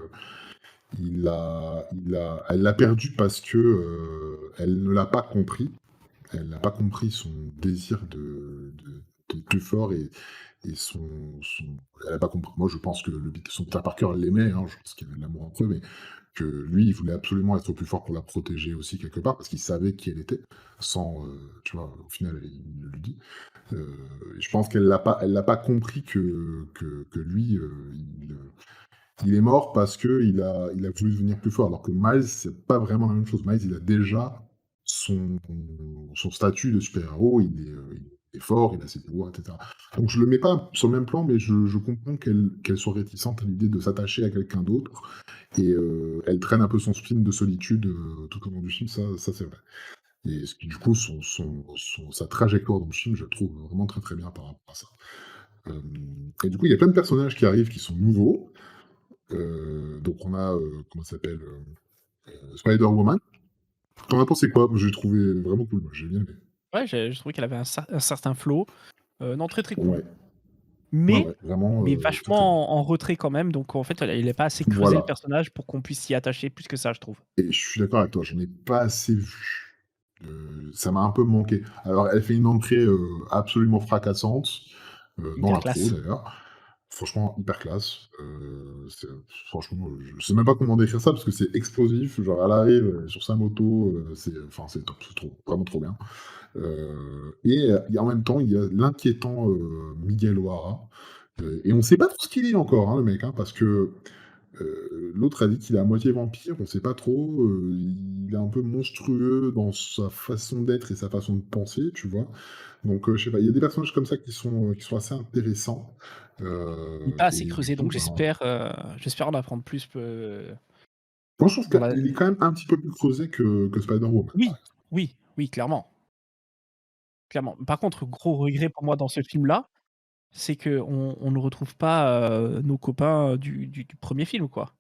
[SPEAKER 1] elle l'a perdu parce que, elle ne l'a pas compris. Elle n'a pas compris son désir de plus fort et son elle a pas compris. Moi, je pense que son Peter Parker l'aimait, hein, je pense qu'il y avait de l'amour entre eux, mais que lui, il voulait absolument être plus fort pour la protéger aussi quelque part, parce qu'il savait qui elle était, sans, tu vois, au final, il le dit. Heu, je pense qu'elle l'a pas compris que lui, il est mort parce qu'il a voulu devenir plus fort, alors que Miles, c'est pas vraiment la même chose. Miles, il a déjà son son statut de super-héros, il est fort, il a ses pouvoirs et cetera. Donc je le mets pas sur le même plan, mais je comprends qu'elle soit réticente à l'idée de s'attacher à quelqu'un d'autre et elle traîne un peu son spleen de solitude, tout au long du film, ça c'est vrai. Et ce qui du coup sa trajectoire dans le film, je la trouve vraiment très, très bien par rapport à ça. Et du coup, il y a plein de personnages qui arrivent qui sont nouveaux. Donc on a, comment ça s'appelle? Spider-Woman. Tu en as pensé quoi? Moi, j'ai trouvé vraiment cool, moi, j'ai bien aimé.
[SPEAKER 2] Ouais, je trouvais qu'elle avait un certain flow. Non, très, très cool.
[SPEAKER 1] Ouais, ouais,
[SPEAKER 2] Mais
[SPEAKER 1] ouais, vraiment, très, très bien.
[SPEAKER 2] vachement en retrait quand même, donc en fait, il est pas assez creusé le
[SPEAKER 1] Voilà
[SPEAKER 2] personnage pour qu'on puisse s'y attacher plus que ça, je trouve.
[SPEAKER 1] et je suis d'accord avec toi, j'en ai pas assez vu. Ça m'a un peu manqué. Alors elle fait une entrée, absolument fracassante, dans
[SPEAKER 2] Hyper
[SPEAKER 1] l'intro
[SPEAKER 2] classe.
[SPEAKER 1] d'ailleurs. Franchement hyper classe, c'est franchement, je sais même pas comment décrire ça parce que c'est explosif, genre elle arrive, sur sa moto, c'est enfin c'est top, c'est trop vraiment trop bien. Et en même temps, il y a l'inquiétant, Miguel O'Hara, et on sait pas trop ce qu'il est encore, hein, le mec, hein, parce que, l'autre a dit qu'il est à moitié vampire, on sait pas trop, il est un peu monstrueux dans sa façon d'être et sa façon de penser, tu vois? Donc, je sais pas, il y a des personnages comme ça qui sont assez intéressants,
[SPEAKER 2] Il est pas assez
[SPEAKER 1] et du
[SPEAKER 2] creusé,
[SPEAKER 1] coup,
[SPEAKER 2] donc
[SPEAKER 1] ben,
[SPEAKER 2] j'espère en apprendre plus,
[SPEAKER 1] moi je trouve
[SPEAKER 2] dans la
[SPEAKER 1] qu'il est quand même un petit peu plus creusé que Spider-Woman, par
[SPEAKER 2] oui,
[SPEAKER 1] exemple.
[SPEAKER 2] oui, oui, clairement, clairement. Par contre, gros regret pour moi dans ce film-là, c'est qu'on ne retrouve pas, nos copains du 1er film, quoi.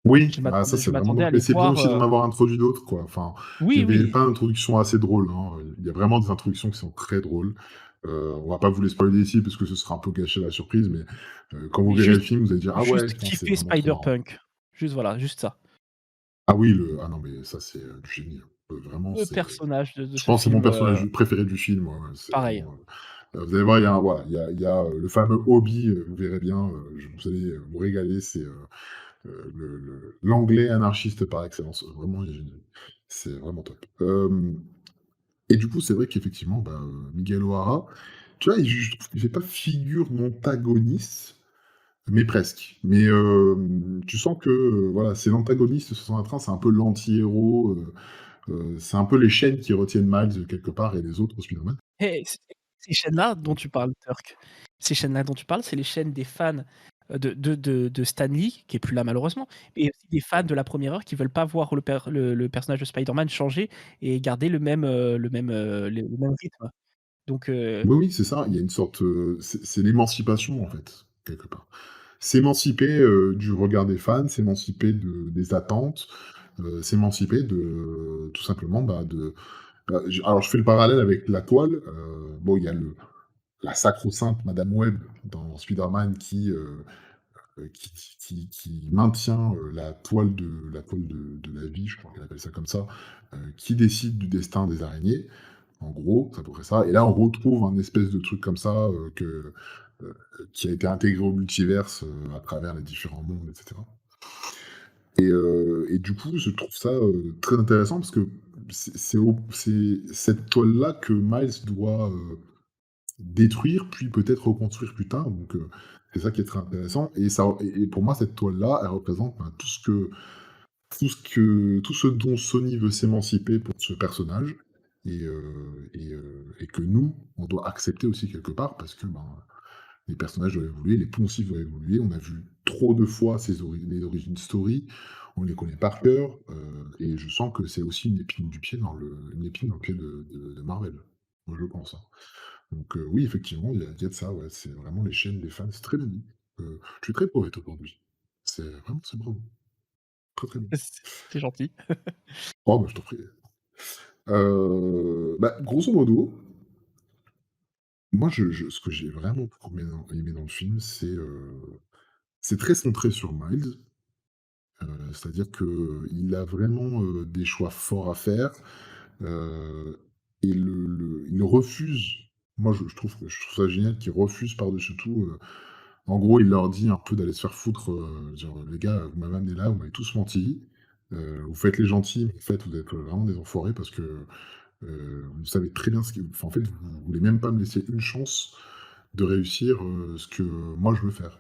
[SPEAKER 1] Oui, bah, ça,
[SPEAKER 2] Je
[SPEAKER 1] c'est vraiment
[SPEAKER 2] m'attendais
[SPEAKER 1] dommage.
[SPEAKER 2] à
[SPEAKER 1] Mais
[SPEAKER 2] les
[SPEAKER 1] c'est bien
[SPEAKER 2] voir,
[SPEAKER 1] aussi d'en avoir introduit d'autres, quoi. Enfin, il y
[SPEAKER 2] oui,
[SPEAKER 1] avait
[SPEAKER 2] oui,
[SPEAKER 1] plein d'introductions assez drôles, hein, il y a vraiment des introductions qui sont très drôles. On va pas vous les spoiler ici parce que ce sera un peu gâcher la surprise, mais quand vous
[SPEAKER 2] mais
[SPEAKER 1] verrez le
[SPEAKER 2] juste
[SPEAKER 1] film, vous allez dire: «Ah ouais,
[SPEAKER 2] juste
[SPEAKER 1] putain, c'est
[SPEAKER 2] kiffer
[SPEAKER 1] vraiment trop marrant».
[SPEAKER 2] Spider-Punk. Juste voilà, juste ça.
[SPEAKER 1] Ah oui, le ah non, mais ça, c'est, du génie, hein. Vraiment,
[SPEAKER 2] Le
[SPEAKER 1] c'est,
[SPEAKER 2] personnage de
[SPEAKER 1] je
[SPEAKER 2] ce
[SPEAKER 1] pense que c'est mon
[SPEAKER 2] film,
[SPEAKER 1] personnage préféré du film, ouais, ouais, c'est
[SPEAKER 2] pareil.
[SPEAKER 1] vraiment, vous allez voir, il y a un voilà, il y a, le fameux hobby, vous verrez bien, je vous allez, vous régaler, c'est, l'anglais anarchiste par excellence. Vraiment, il est génial. C'est vraiment top. Et du coup, c'est vrai qu'effectivement, bah, Miguel O'Hara, tu vois, je trouve qu'il fait pas figure d'antagoniste, mais presque. Mais, tu sens que, voilà, c'est l'antagoniste sur un train, c'est un peu l'anti-héros, c'est un peu les chaînes qui retiennent Miles, quelque part et les autres Spider-Man.
[SPEAKER 2] Et ces chaînes-là dont tu parles, Turk, ces chaînes-là dont tu parles, c'est les chaînes des fans, de Stan Lee, qui est plus là malheureusement, et aussi des fans de la première heure qui veulent pas voir le personnage de Spider-Man changer et garder le même rythme. Donc
[SPEAKER 1] Oui, oui, c'est ça, il y a une sorte, c'est l'émancipation, en fait, quelque part. S'émanciper, du regard des fans, s'émanciper des attentes, s'émanciper de tout simplement, bah, je fais le parallèle avec la toile, bon, il y a la sacro-sainte Madame Web dans Spider-Man qui maintient, la toile de la vie, je crois qu'elle appelle ça comme ça, qui décide du destin des araignées. En gros, c'est à peu près ça. Et là, on retrouve un espèce de truc comme ça, heu, qui a été intégré au multiverse, à travers les différents mondes, et cetera. Et du coup, je trouve ça, très intéressant parce que c'est cette toile-là que Miles doit, détruire, puis peut-être reconstruire plus tard, donc c'est ça qui est très intéressant et pour moi, cette toile-là, elle représente, ben, tout ce dont Sony veut s'émanciper pour ce personnage et que nous, on doit accepter aussi quelque part parce que, ben, les personnages doivent évoluer, les poncifs doivent évoluer. On a vu trop de fois les origin story, on les connaît par cœur, et je sens que c'est aussi une épine dans le pied de Marvel. Moi, je pense, hein. Donc oui, effectivement, il y a de ça, ouais, c'est vraiment les chaînes des fans, c'est très bien dit. Je suis très poète aujourd'hui. C'est bravo, très, très bien.
[SPEAKER 2] c'est gentil.
[SPEAKER 1] Oh bah, je t'en prie. Bah, grosso modo, moi ce que j'ai vraiment beaucoup aimé dans le film, c'est très centré sur Miles, c'est-à-dire qu'il a vraiment, des choix forts à faire, heu et il refuse, moi je trouve ça génial qu'il refuse par-dessus tout, en gros, il leur dit un peu d'aller se faire foutre, genre: «Les gars, vous m'avez amené là, vous m'avez tous menti, vous faites les gentils, mais en fait, vous êtes vraiment des enfoirés parce que, vous savez très bien ce que enfin, en fait, vous voulez même pas me laisser une chance de réussir, ce que moi je veux faire».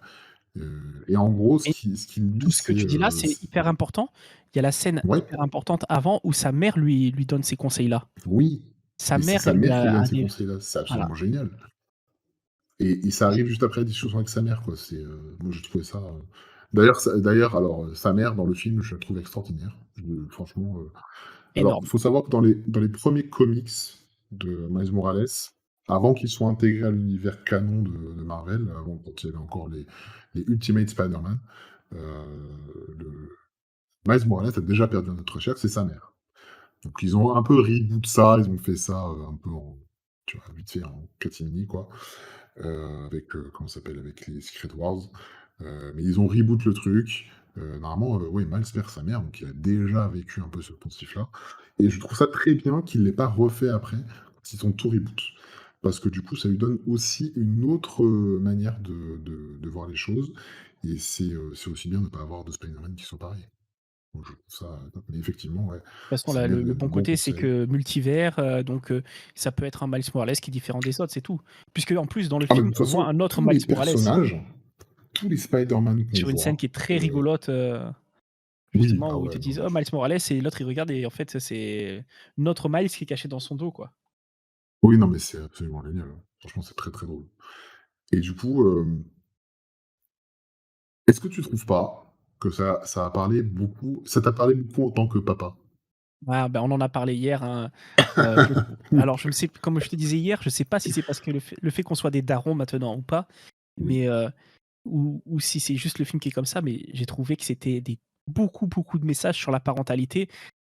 [SPEAKER 1] Et en gros,
[SPEAKER 2] Et
[SPEAKER 1] ce qu'il dit,
[SPEAKER 2] tout ce que
[SPEAKER 1] c'est,
[SPEAKER 2] tu dis là, c'est hyper important. Il y a la scène
[SPEAKER 1] ouais,
[SPEAKER 2] hyper importante avant où sa mère lui donne ces conseils-là.
[SPEAKER 1] oui,
[SPEAKER 2] Sa
[SPEAKER 1] et c'est
[SPEAKER 2] mère
[SPEAKER 1] sa
[SPEAKER 2] lui
[SPEAKER 1] mère qui lui donne
[SPEAKER 2] a
[SPEAKER 1] ces
[SPEAKER 2] des
[SPEAKER 1] conseils-là, c'est
[SPEAKER 2] voilà,
[SPEAKER 1] absolument génial. Et ça arrive juste après la discussion avec sa mère, quoi. Moi, j'ai trouvé ça, d'ailleurs, alors, sa mère dans le film, je la trouve extraordinaire. Franchement, alors, il
[SPEAKER 2] énorme.
[SPEAKER 1] faut savoir que dans les premiers comics de Miles Morales, avant qu'ils soient intégrés à l'univers canon de Marvel, avant quand il y avait encore les Ultimate Spider-Man, heu, le Miles Morales a déjà perdu un être cher, c'est sa mère. Donc ils ont un peu reboot ça, ils ont fait ça, un peu en tu vois, vite fait en catimini, quoi. Avec, comment ça s'appelle? Avec les Secret Wars, mais ils ont reboot le truc, Normalement, oui, Miles perd sa mère, donc il a déjà vécu un peu ce poncif-là et je trouve ça très bien qu'il l'ait pas refait après, si son tour reboot. Parce que du coup, ça lui donne aussi une autre, manière de voir les choses et c'est aussi bien de ne pas avoir de Spider-Man qui sont pareils. Donc je trouve ça top, mais effectivement, ouais,
[SPEAKER 2] De toute façon,
[SPEAKER 1] c'est bien
[SPEAKER 2] le
[SPEAKER 1] de
[SPEAKER 2] bon
[SPEAKER 1] bons
[SPEAKER 2] côté, c'est
[SPEAKER 1] conseils.
[SPEAKER 2] que multivers, ça peut être un Miles Morales qui est différent des autres, c'est tout. Puisque en plus, dans le
[SPEAKER 1] Ah bah, de
[SPEAKER 2] film,
[SPEAKER 1] toute
[SPEAKER 2] on voit
[SPEAKER 1] façon,
[SPEAKER 2] un autre
[SPEAKER 1] tous les
[SPEAKER 2] Miles Morales
[SPEAKER 1] personnages, tous les Spider-Man qu'on
[SPEAKER 2] sur une scène qui
[SPEAKER 1] voit,
[SPEAKER 2] est très rigolote,
[SPEAKER 1] oui,
[SPEAKER 2] justement,
[SPEAKER 1] ah
[SPEAKER 2] où ils
[SPEAKER 1] ouais,
[SPEAKER 2] te
[SPEAKER 1] non,
[SPEAKER 2] disent: «Oh, Miles Morales» et l'autre, il regarde et en fait, c'est notre Miles qui est caché dans son dos, quoi.
[SPEAKER 1] oui, non, mais c'est absolument génial, hein. Franchement, c'est très, très drôle et du coup, est-ce que tu trouves pas que ça t'a parlé beaucoup en tant que papa?
[SPEAKER 2] Ah, ben, on en a parlé hier, hein, je alors je ne sais comme je te disais hier, je sais pas si c'est parce que le fait qu'on soit des darons maintenant ou pas,
[SPEAKER 1] Oui,
[SPEAKER 2] mais ou si c'est juste le film qui est comme ça, mais j'ai trouvé que c'était des beaucoup de messages sur la parentalité,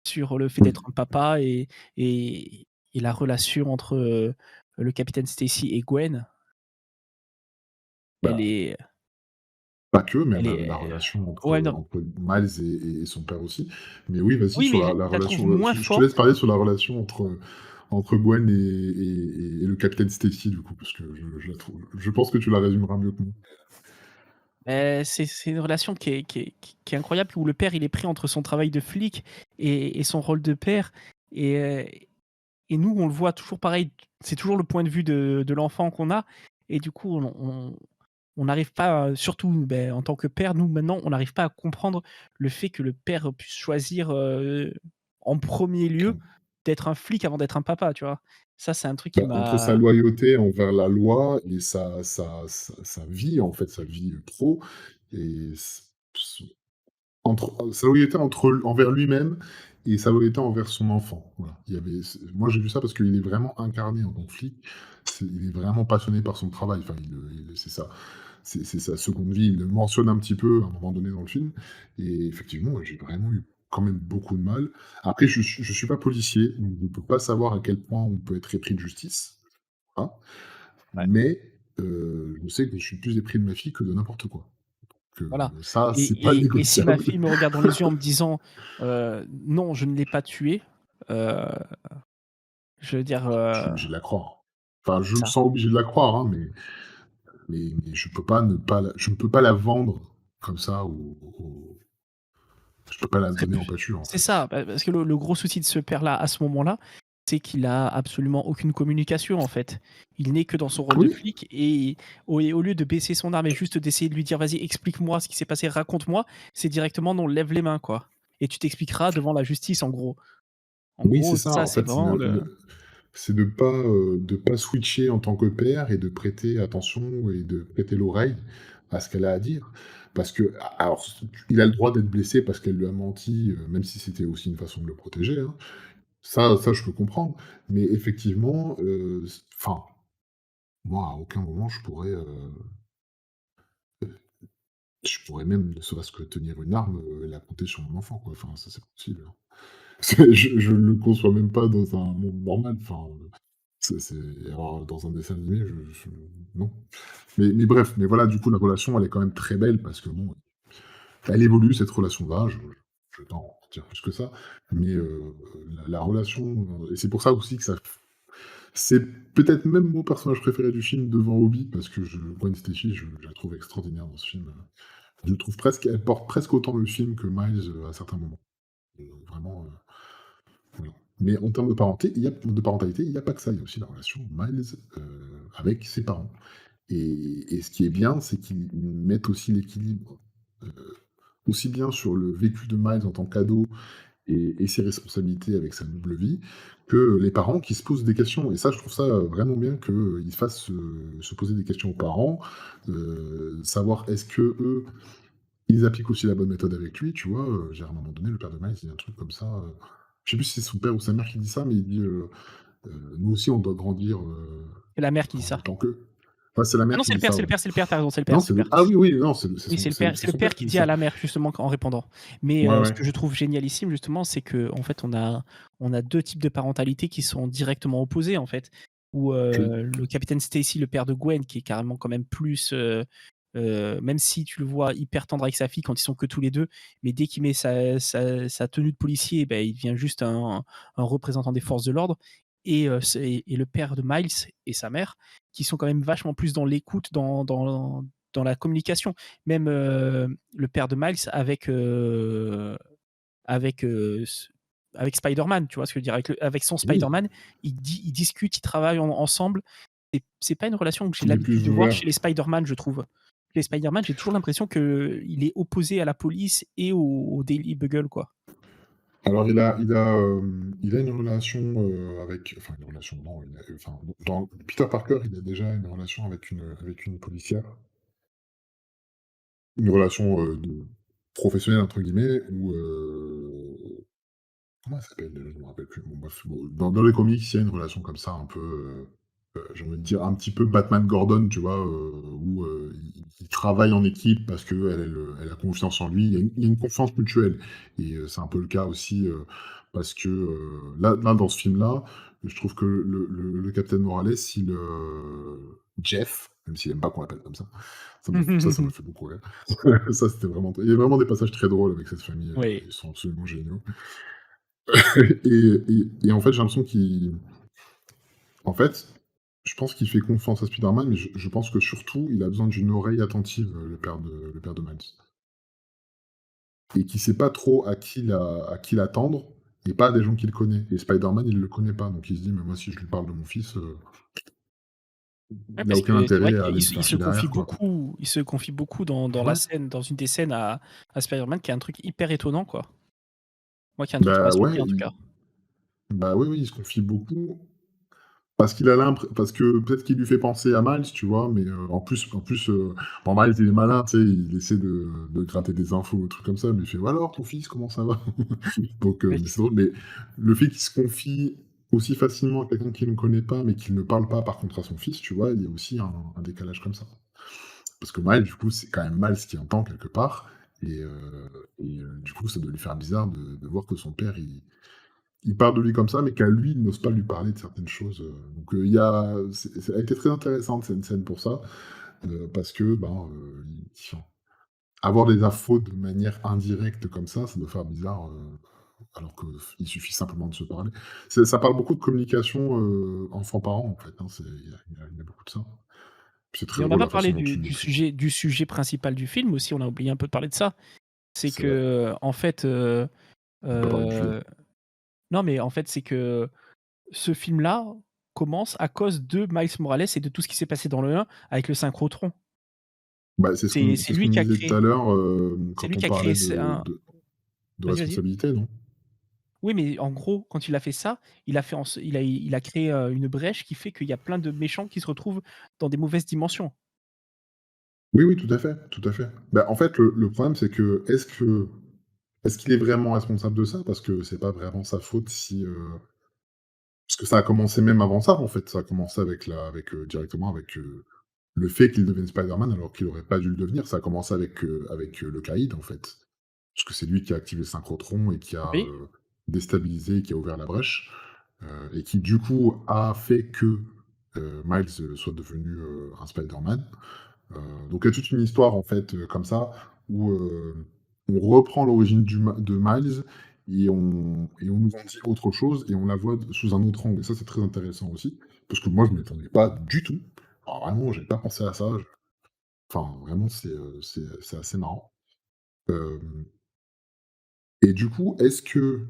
[SPEAKER 2] sur le fait
[SPEAKER 1] oui,
[SPEAKER 2] d'être un papa et et la relation entre, le capitaine Stacy et Gwen. Elle
[SPEAKER 1] bah,
[SPEAKER 2] est
[SPEAKER 1] pas que, même
[SPEAKER 2] elle
[SPEAKER 1] la
[SPEAKER 2] est
[SPEAKER 1] relation entre,
[SPEAKER 2] ouais, non.
[SPEAKER 1] entre Miles et son père aussi. Mais oui, vas-y
[SPEAKER 2] Oui,
[SPEAKER 1] sur
[SPEAKER 2] mais
[SPEAKER 1] la
[SPEAKER 2] je la trouve
[SPEAKER 1] relation,
[SPEAKER 2] moins
[SPEAKER 1] je te laisse
[SPEAKER 2] forte.
[SPEAKER 1] parler sur la relation entre Gwen et le capitaine Stacy du coup, parce que je la trouve je pense que tu la résumeras mieux que moi.
[SPEAKER 2] C'est une relation qui est incroyable où le père, il est pris entre son travail de flic et son rôle de père et heu et nous, on le voit toujours pareil, c'est toujours le point de vue de l'enfant qu'on a et du coup, on n'arrive pas, surtout, en tant que père, nous, maintenant, on n'arrive pas à comprendre le fait que le père puisse choisir, en premier lieu, d'être un flic avant d'être un papa, tu vois? Ça, c'est un truc qui
[SPEAKER 1] Bah, entre sa
[SPEAKER 2] m'a
[SPEAKER 1] loyauté envers la loi et sa vie, en fait, sa vie, pro et entre sa loyauté envers lui-même et sa loyauté envers son enfant, voilà. Il y avait moi j'ai vu ça parce qu'il est vraiment incarné en tant que flic. Il est vraiment passionné par son travail, enfin c'est ça, c'est sa seconde vie. Il le mentionne un petit peu à un moment donné dans le film et effectivement, ouais, j'ai vraiment eu quand même beaucoup de mal. Après je suis pas policier, donc je ne peux pas savoir à quel point on peut être épris de justice, hein,
[SPEAKER 2] ouais,
[SPEAKER 1] mais je sais que je suis plus épris de ma fille que de n'importe quoi. Que
[SPEAKER 2] voilà
[SPEAKER 1] ça,
[SPEAKER 2] et
[SPEAKER 1] c'est pas
[SPEAKER 2] et si ma
[SPEAKER 1] négociable.
[SPEAKER 2] fille me regarde dans les yeux en me disant, «Non, je ne l'ai pas tué», heu, je veux dire,
[SPEAKER 1] Je suis obligé de la croire. Enfin, je me
[SPEAKER 2] ça.
[SPEAKER 1] sens obligé de la croire, hein, mais je ne peux pas la vendre comme ça je peux pas la
[SPEAKER 2] Très
[SPEAKER 1] donner
[SPEAKER 2] peu
[SPEAKER 1] en pâture, en
[SPEAKER 2] c'est
[SPEAKER 1] fait.
[SPEAKER 2] ça, parce que le gros souci de ce père-là, à ce moment-là, c'est qu'il a absolument aucune communication, en fait. Il n'est que dans son rôle de
[SPEAKER 1] Oui,
[SPEAKER 2] flic et au lieu de baisser son arme et juste d'essayer de lui dire: «Vas-y, explique-moi ce qui s'est passé, raconte-moi», c'est directement: «Non, lève les mains, quoi et tu t'expliqueras devant la justice», en gros. En
[SPEAKER 1] oui, c'est
[SPEAKER 2] gros,
[SPEAKER 1] ça,
[SPEAKER 2] ça,
[SPEAKER 1] en
[SPEAKER 2] c'est
[SPEAKER 1] fait, c'est
[SPEAKER 2] vraiment le
[SPEAKER 1] de pas switcher en tant que père et de prêter attention et de prêter l'oreille à ce qu'elle a à dire. Parce que alors, il a le droit d'être blessé parce qu'elle lui a menti, même si c'était aussi une façon de le protéger, hein. Ça, je peux comprendre, mais effectivement, enfin, moi, à aucun moment je pourrais même, ne serait-ce que tenir une arme, et la pointer sur mon enfant, quoi. Enfin, ça, c'est pas possible, hein. Je le conçois même pas dans un monde normal, enfin, c'est alors dans un dessin animé, non. Mais bref, mais voilà, du coup, la relation, elle est quand même très belle parce que bon, elle évolue cette relation-là, je vais pas en dire plus que ça, mais la relation, et c'est pour ça aussi que ça c'est peut-être même mon personnage préféré du film devant Obi parce que Gwen Stacy, je la trouve extraordinaire dans ce film, je trouve presque elle porte presque autant le film que Miles, à certains moments. Vraiment, voilà. Mais en termes de parentalité, il y a pas que ça, il y a aussi la relation Miles, avec ses parents et ce qui est bien, c'est qu'ils mettent aussi l'équilibre, heu, aussi bien sur le vécu de Miles en tant qu'ado et ses responsabilités avec sa double vie, que les parents qui se posent des questions et ça, je trouve ça, vraiment bien qu'ils fassent, se poser des questions aux parents, savoir est-ce qu'eux, ils appliquent aussi la bonne méthode avec lui, tu vois? Genre à un moment donné, le père de Miles, il dit un truc comme ça, je sais plus si c'est son père ou sa mère qui dit ça, mais il dit, «Nous aussi on doit grandir,
[SPEAKER 2] c'est la mère qui dit
[SPEAKER 1] en
[SPEAKER 2] ça.
[SPEAKER 1] autant qu'eux». Ouais, c'est la
[SPEAKER 2] Ah
[SPEAKER 1] mare
[SPEAKER 2] non,
[SPEAKER 1] qui
[SPEAKER 2] c'est le
[SPEAKER 1] dit
[SPEAKER 2] père,
[SPEAKER 1] ça,
[SPEAKER 2] c'est le
[SPEAKER 1] ouais.
[SPEAKER 2] père, c'est le père, tu raison, c'est le
[SPEAKER 1] Non,
[SPEAKER 2] père, c'est le père.
[SPEAKER 1] ah oui, oui, non,
[SPEAKER 2] Oui,
[SPEAKER 1] c'est
[SPEAKER 2] c'est le
[SPEAKER 1] son père
[SPEAKER 2] père
[SPEAKER 1] qui
[SPEAKER 2] qui
[SPEAKER 1] dit
[SPEAKER 2] dit
[SPEAKER 1] ça.
[SPEAKER 2] à la mère justement en répondant. Mais
[SPEAKER 1] Ouais,
[SPEAKER 2] ce
[SPEAKER 1] ouais.
[SPEAKER 2] que je trouve génialissime justement, c'est qu'en fait, on a 2 types de parentalité qui sont directement opposés, en fait. Où,
[SPEAKER 1] Oui,
[SPEAKER 2] le capitaine Stacy, le père de Gwen, qui est carrément quand même plus, même si tu le vois hyper tendre avec sa fille quand ils sont que tous les 2, mais dès qu'il met sa tenue de policier, ben il devient juste un représentant des forces de l'ordre et le père de Miles et sa mère qui sont quand même vachement plus dans l'écoute, dans la communication. Même, le père de Miles avec, s avec Spider-Man, tu vois ce que je veux dire? Avec son
[SPEAKER 1] Oui,
[SPEAKER 2] Spider-Man, ils discutent, ils travaillent ensemble. C'est pas une relation que j'ai
[SPEAKER 1] il est
[SPEAKER 2] l'habitude
[SPEAKER 1] plus
[SPEAKER 2] de voir
[SPEAKER 1] ouvert.
[SPEAKER 2] chez les Spider-Man, je trouve. Les Spider-Man, j'ai toujours l'impression qu'il est opposé à la police et au Daily Bugle, quoi.
[SPEAKER 1] Alors il a une relation, avec enfin une relation, non, enfin dans Peter Parker, il a déjà une relation avec une policière. Une relation, de «professionnelle» entre guillemets où, comment elle s'appelle déjà? Je me rappelle plus. Bon bref, bon, dans les comics, il y a une relation comme ça un peu, j'ai envie de dire un petit peu Batman Gordon, tu vois? Où, ils travaillent en équipe parce qu'elle a confiance en lui. Il y a une confiance mutuelle et c'est un peu le cas aussi, parce que, là dans ce film-là, je trouve que le Captain Morales, Jeff, même s'il aime pas qu'on l'appelle comme ça m'a fait beaucoup rire. Ça, c'était vraiment il y a vraiment des passages très drôles avec cette famille,
[SPEAKER 2] Oui.
[SPEAKER 1] ils sont absolument géniaux. Et en fait, j'ai l'impression qu'il en fait, je pense qu'il fait confiance à Spider-Man, mais je pense que surtout, il a besoin d'une oreille attentive, le père de Miles. Et qu'il sait pas trop à qui l'attendre et pas à des gens qu'il connaît. Et Spider-Man, il le connaît pas, donc il se dit: «Mais moi, si je lui parle de mon fils,
[SPEAKER 2] Ouais,
[SPEAKER 1] il a
[SPEAKER 2] parce
[SPEAKER 1] aucun
[SPEAKER 2] que c'est vrai
[SPEAKER 1] intérêt à aller
[SPEAKER 2] qu'il
[SPEAKER 1] me faire chier derrière, quoi».
[SPEAKER 2] il se confie beaucoup dans la
[SPEAKER 1] Ouais,
[SPEAKER 2] scène, dans une des scènes à Spider-Man qui est un truc hyper étonnant, quoi. Moi, qui est un truc qui m'a
[SPEAKER 1] bah,
[SPEAKER 2] surpris,
[SPEAKER 1] ouais,
[SPEAKER 2] en tout cas.
[SPEAKER 1] bah, oui, oui, il se confie beaucoup. Parce que peut-être qu'il lui fait penser à Miles, tu vois? Mais, en plus, bon Miles il est malin, tu sais, il essaie de gratter des infos, des trucs comme ça, mais il fait: «Ouais alors ton fils, comment ça va?» Donc,
[SPEAKER 2] Oui.
[SPEAKER 1] mais c'est drôle, mais le fait qu'il se confie aussi facilement à quelqu'un qu'il ne connaît pas, mais qu'il ne parle pas par contre à son fils, tu vois? Il y a aussi un décalage comme ça. Parce que Miles, du coup, c'est quand même Miles qui entend quelque part et du coup, ça doit lui faire bizarre de voir que son père, il parle de lui comme ça, mais qu'à lui, il n'ose pas lui parler de certaines choses, donc il y a ça a été très intéressante cette scène pour ça, parce que, ben, enfin, avoir des infos de manière indirecte comme ça doit faire bizarre, alors qu'il suffit simplement de se parler. Ça parle beaucoup de communication, enfant-parent, en fait, hein, il y a beaucoup de ça. Puis c'est très
[SPEAKER 2] Et on n'a
[SPEAKER 1] drôle
[SPEAKER 2] pas
[SPEAKER 1] la façon
[SPEAKER 2] parlé
[SPEAKER 1] dont
[SPEAKER 2] du
[SPEAKER 1] il
[SPEAKER 2] du
[SPEAKER 1] l'écrit, quoi.
[SPEAKER 2] sujet du sujet principal du film aussi, on a oublié un peu de parler de ça. C'est
[SPEAKER 1] C'est
[SPEAKER 2] que,
[SPEAKER 1] vrai.
[SPEAKER 2] en fait,
[SPEAKER 1] On peut parler du sujet.
[SPEAKER 2] heu, non, mais en fait, c'est que ce film-là commence à cause de Miles Morales et de tout ce qui s'est passé dans le 1 avec le synchrotron.
[SPEAKER 1] Bah, c'est ce
[SPEAKER 2] C'est
[SPEAKER 1] qu'on
[SPEAKER 2] c'est
[SPEAKER 1] c'est ce
[SPEAKER 2] lui
[SPEAKER 1] qu'on
[SPEAKER 2] qui a
[SPEAKER 1] disait tout
[SPEAKER 2] créé
[SPEAKER 1] à l'heure,
[SPEAKER 2] c'est
[SPEAKER 1] quand
[SPEAKER 2] lui
[SPEAKER 1] on
[SPEAKER 2] qui a créé
[SPEAKER 1] parlait
[SPEAKER 2] ce un
[SPEAKER 1] de
[SPEAKER 2] vas-y, vas-y.
[SPEAKER 1] responsabilité, non?
[SPEAKER 2] Oui, mais en gros, quand il a fait ça, il a créé, une brèche qui fait qu'il y a plein de méchants qui se retrouvent dans des mauvaises dimensions.
[SPEAKER 1] Oui, oui, tout à fait, tout à fait. Bah, en fait, le problème, c'est que est-ce qu'il est vraiment responsable de ça? Parce que c'est pas vraiment sa faute si, parce que ça a commencé même avant ça, en fait. Ça a commencé directement avec, le fait qu'il devienne Spider-Man alors qu'il aurait pas dû le devenir. Ça a commencé avec, le caïd, en fait. Parce que c'est lui qui a activé le synchrotron et qui a,
[SPEAKER 2] Oui,
[SPEAKER 1] déstabilisé et qui a ouvert la brèche, et qui, du coup, a fait que, Miles, soit devenu, un Spider-Man. Donc il y a toute une histoire en fait, comme ça, où, on reprend l'origine de Miles et on nous en dit autre chose et on la voit sous un autre angle et ça, c'est très intéressant aussi, parce que moi, je ne m'y attendais pas du tout. Alors vraiment, j'ai pas pensé à ça, enfin vraiment, c'est assez marrant. Hem Et du coup, est-ce que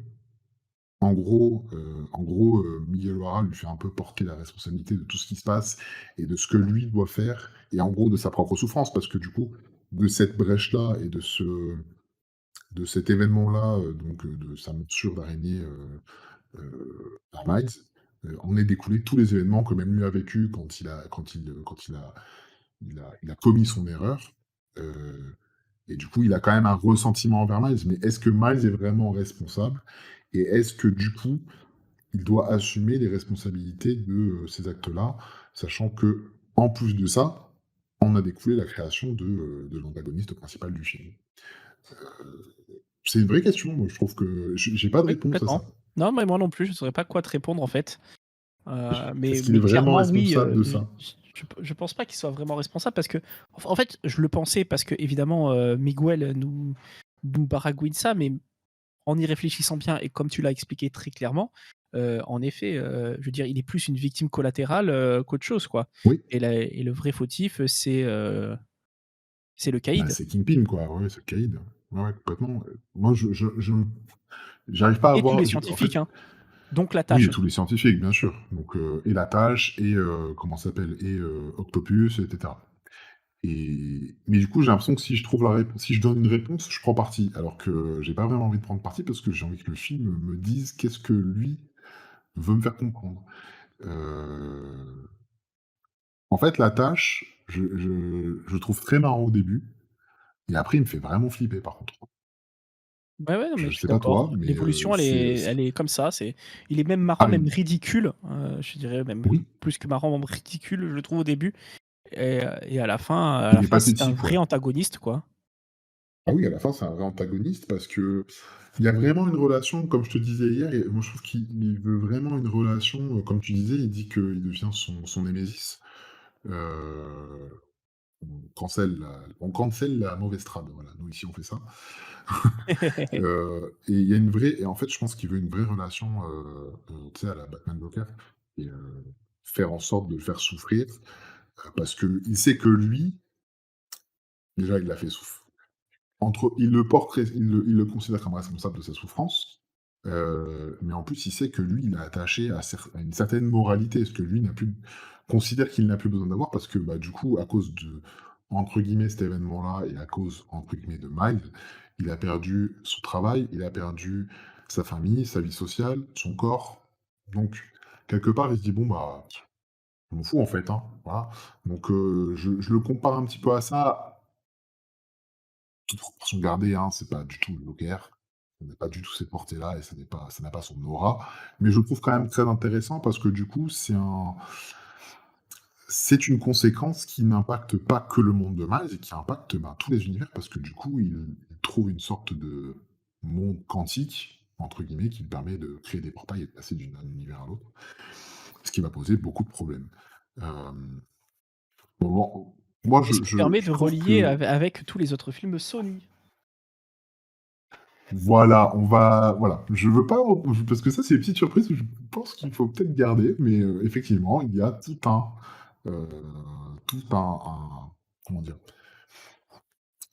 [SPEAKER 1] Miguel O'Hara lui fait un peu porter la responsabilité de tout ce qui se passe et de ce que lui doit faire et en gros de sa propre souffrance? Parce que du coup, de cette brèche-là et de cet événement-là, donc de sa morsure d'araignée, à Miles, en est découlé tous les événements que même lui a vécu quand il a commis son erreur, heu et du coup, il a quand même un ressentiment envers Miles. Mais est-ce que Miles est vraiment responsable? Et est-ce que du coup, il doit assumer les responsabilités de, ces actes-là, sachant que en plus de ça, on a découlé la création de l'antagoniste principal du film. C'est une vraie question, moi je trouve que j'ai pas de
[SPEAKER 2] oui,
[SPEAKER 1] réponse à
[SPEAKER 2] complètement.
[SPEAKER 1] ça.
[SPEAKER 2] Non, mais moi non plus, je ne saurais pas quoi te répondre en fait.
[SPEAKER 1] Est-ce qu'il est
[SPEAKER 2] Mais
[SPEAKER 1] vraiment
[SPEAKER 2] clairement oui,
[SPEAKER 1] responsable de ça?
[SPEAKER 2] je pense pas qu'il soit vraiment responsable parce que, en fait, je le pensais parce que évidemment Miguel nous baragouine ça, mais en y réfléchissant bien et comme tu l'as expliqué très clairement, en effet, je veux dire, il est plus une victime collatérale qu'autre chose, quoi.
[SPEAKER 1] Oui,
[SPEAKER 2] Et le vrai fautif, c'est le
[SPEAKER 1] bah,
[SPEAKER 2] caïd.
[SPEAKER 1] c'est Kingpin, quoi, ouais, c'est Caïd. Ouais, ouais, complètement, moi j'arrive pas à
[SPEAKER 2] Et tous
[SPEAKER 1] voir
[SPEAKER 2] les
[SPEAKER 1] en fait,
[SPEAKER 2] scientifiques, hein, donc la
[SPEAKER 1] oui,
[SPEAKER 2] tâche
[SPEAKER 1] et tous
[SPEAKER 2] aussi.
[SPEAKER 1] les scientifiques, bien sûr, donc et la tâche et comment ça s'appelle? Et Octopus et cetera. Mais du coup, j'ai l'impression que si je trouve la réponse, si je donne une réponse, je prends parti. Alors que j'ai pas vraiment envie de prendre parti parce que j'ai envie que le film me dise qu'est-ce que lui veut me faire comprendre. Heu, En fait, la tâche, je trouve très marrant au début et après il me fait vraiment flipper par contre.
[SPEAKER 2] Ouais, ouais, non, mais
[SPEAKER 1] Je
[SPEAKER 2] je suis
[SPEAKER 1] sais pas toi,
[SPEAKER 2] d'accord.
[SPEAKER 1] mais
[SPEAKER 2] L'évolution, elle est comme ça. Il est même
[SPEAKER 1] ah
[SPEAKER 2] marrant,
[SPEAKER 1] mais
[SPEAKER 2] même ridicule. Je dirais même
[SPEAKER 1] oui,
[SPEAKER 2] plus que marrant, même ridicule, je le trouve au début. Et à
[SPEAKER 1] il
[SPEAKER 2] la
[SPEAKER 1] est
[SPEAKER 2] fin, c'est un
[SPEAKER 1] pathétique,
[SPEAKER 2] vrai
[SPEAKER 1] ouais.
[SPEAKER 2] antagoniste, quoi.
[SPEAKER 1] Ah oui, à la fin, c'est un vrai antagoniste parce que il y a vraiment une relation, comme je te disais hier, et moi je trouve qu'il veut vraiment une relation, comme tu disais, il dit qu'il devient son némésis. Heu, on cancel la mauvaise trad, voilà, nous ici on fait ça. Et il y a une vraie et en fait, je pense qu'il veut une vraie relation, tu sais, à la Batman Joker et faire en sorte de le faire souffrir, parce qu'il sait que lui, déjà il l'a fait souffrir. Il le considère comme responsable de sa souffrance, mais en plus, il sait que lui, il est attaché à une certaine moralité, ce que lui n'a plus considère qu'il n'a plus besoin d'avoir parce que, bah, du coup, à cause de, entre guillemets, «cet événement-là» et à cause, entre guillemets, de Miles, il a perdu son travail, il a perdu sa famille, sa vie sociale, son corps. Donc quelque part, il se dit: «Bon, bah, je m'en fous, en fait, hein», voilà. Donc je le compare un petit peu à ça, toute proportion gardée, hein, c'est pas du tout le Joker. Ça n'a pas du tout ces portées-là et ça n'a pas son aura. Mais je le trouve quand même très intéressant parce que du coup, c'est une conséquence qui n'impacte pas que le monde de Miles et qui impacte, ben, tous les univers parce que du coup, il trouve une sorte de monde «quantique» entre guillemets qui lui permet de créer des portails et de passer d'un univers à l'autre. Ce qui va poser beaucoup de problèmes. Hem, bon, moi
[SPEAKER 2] Et ce qui permet
[SPEAKER 1] je
[SPEAKER 2] de
[SPEAKER 1] trouve
[SPEAKER 2] relier
[SPEAKER 1] que
[SPEAKER 2] avec tous les autres films Sony.
[SPEAKER 1] voilà, voilà, je veux pas parce que ça, c'est une petite surprise que je pense qu'il faut peut-être garder, mais effectivement, il y a heu, tout comment dire?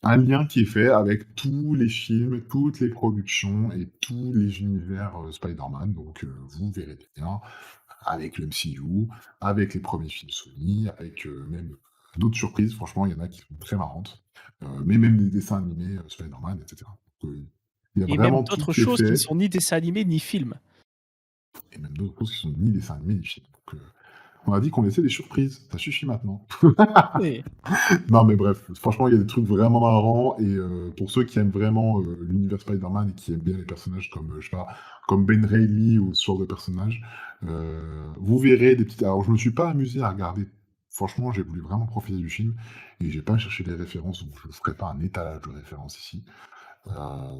[SPEAKER 1] Un lien qui est fait avec tous les films, toutes les productions et tous les univers, Spider-Man, donc vous verrez bien avec le MCU, avec les premiers films Sony, avec, même d'autres surprises. Franchement, il y en a qui sont très marrantes, mais même des dessins animés, Spider-Man et cetera. Donc, il y a
[SPEAKER 2] Et même
[SPEAKER 1] vraiment tout
[SPEAKER 2] d'autres
[SPEAKER 1] qui est
[SPEAKER 2] choses qui ne
[SPEAKER 1] fait
[SPEAKER 2] sont ni dessins animés ni films.
[SPEAKER 1] et même d'autres choses qui sont ni dessins animés ni films. Donc, on a dit qu'on laissait des surprises, ça suffit maintenant.
[SPEAKER 2] Et
[SPEAKER 1] Non, mais bref, franchement, il y a des trucs vraiment marrants et pour ceux qui aiment vraiment, l'univers Spider-Man et qui aiment bien les personnages comme, je sais pas, comme Ben Reilly ou ce genre de personnage, vous verrez des petites alors je me suis pas amusé à regarder franchement, j'ai voulu vraiment profiter du film et j'ai pas cherché des références, donc je ferai pas un étalage de références ici.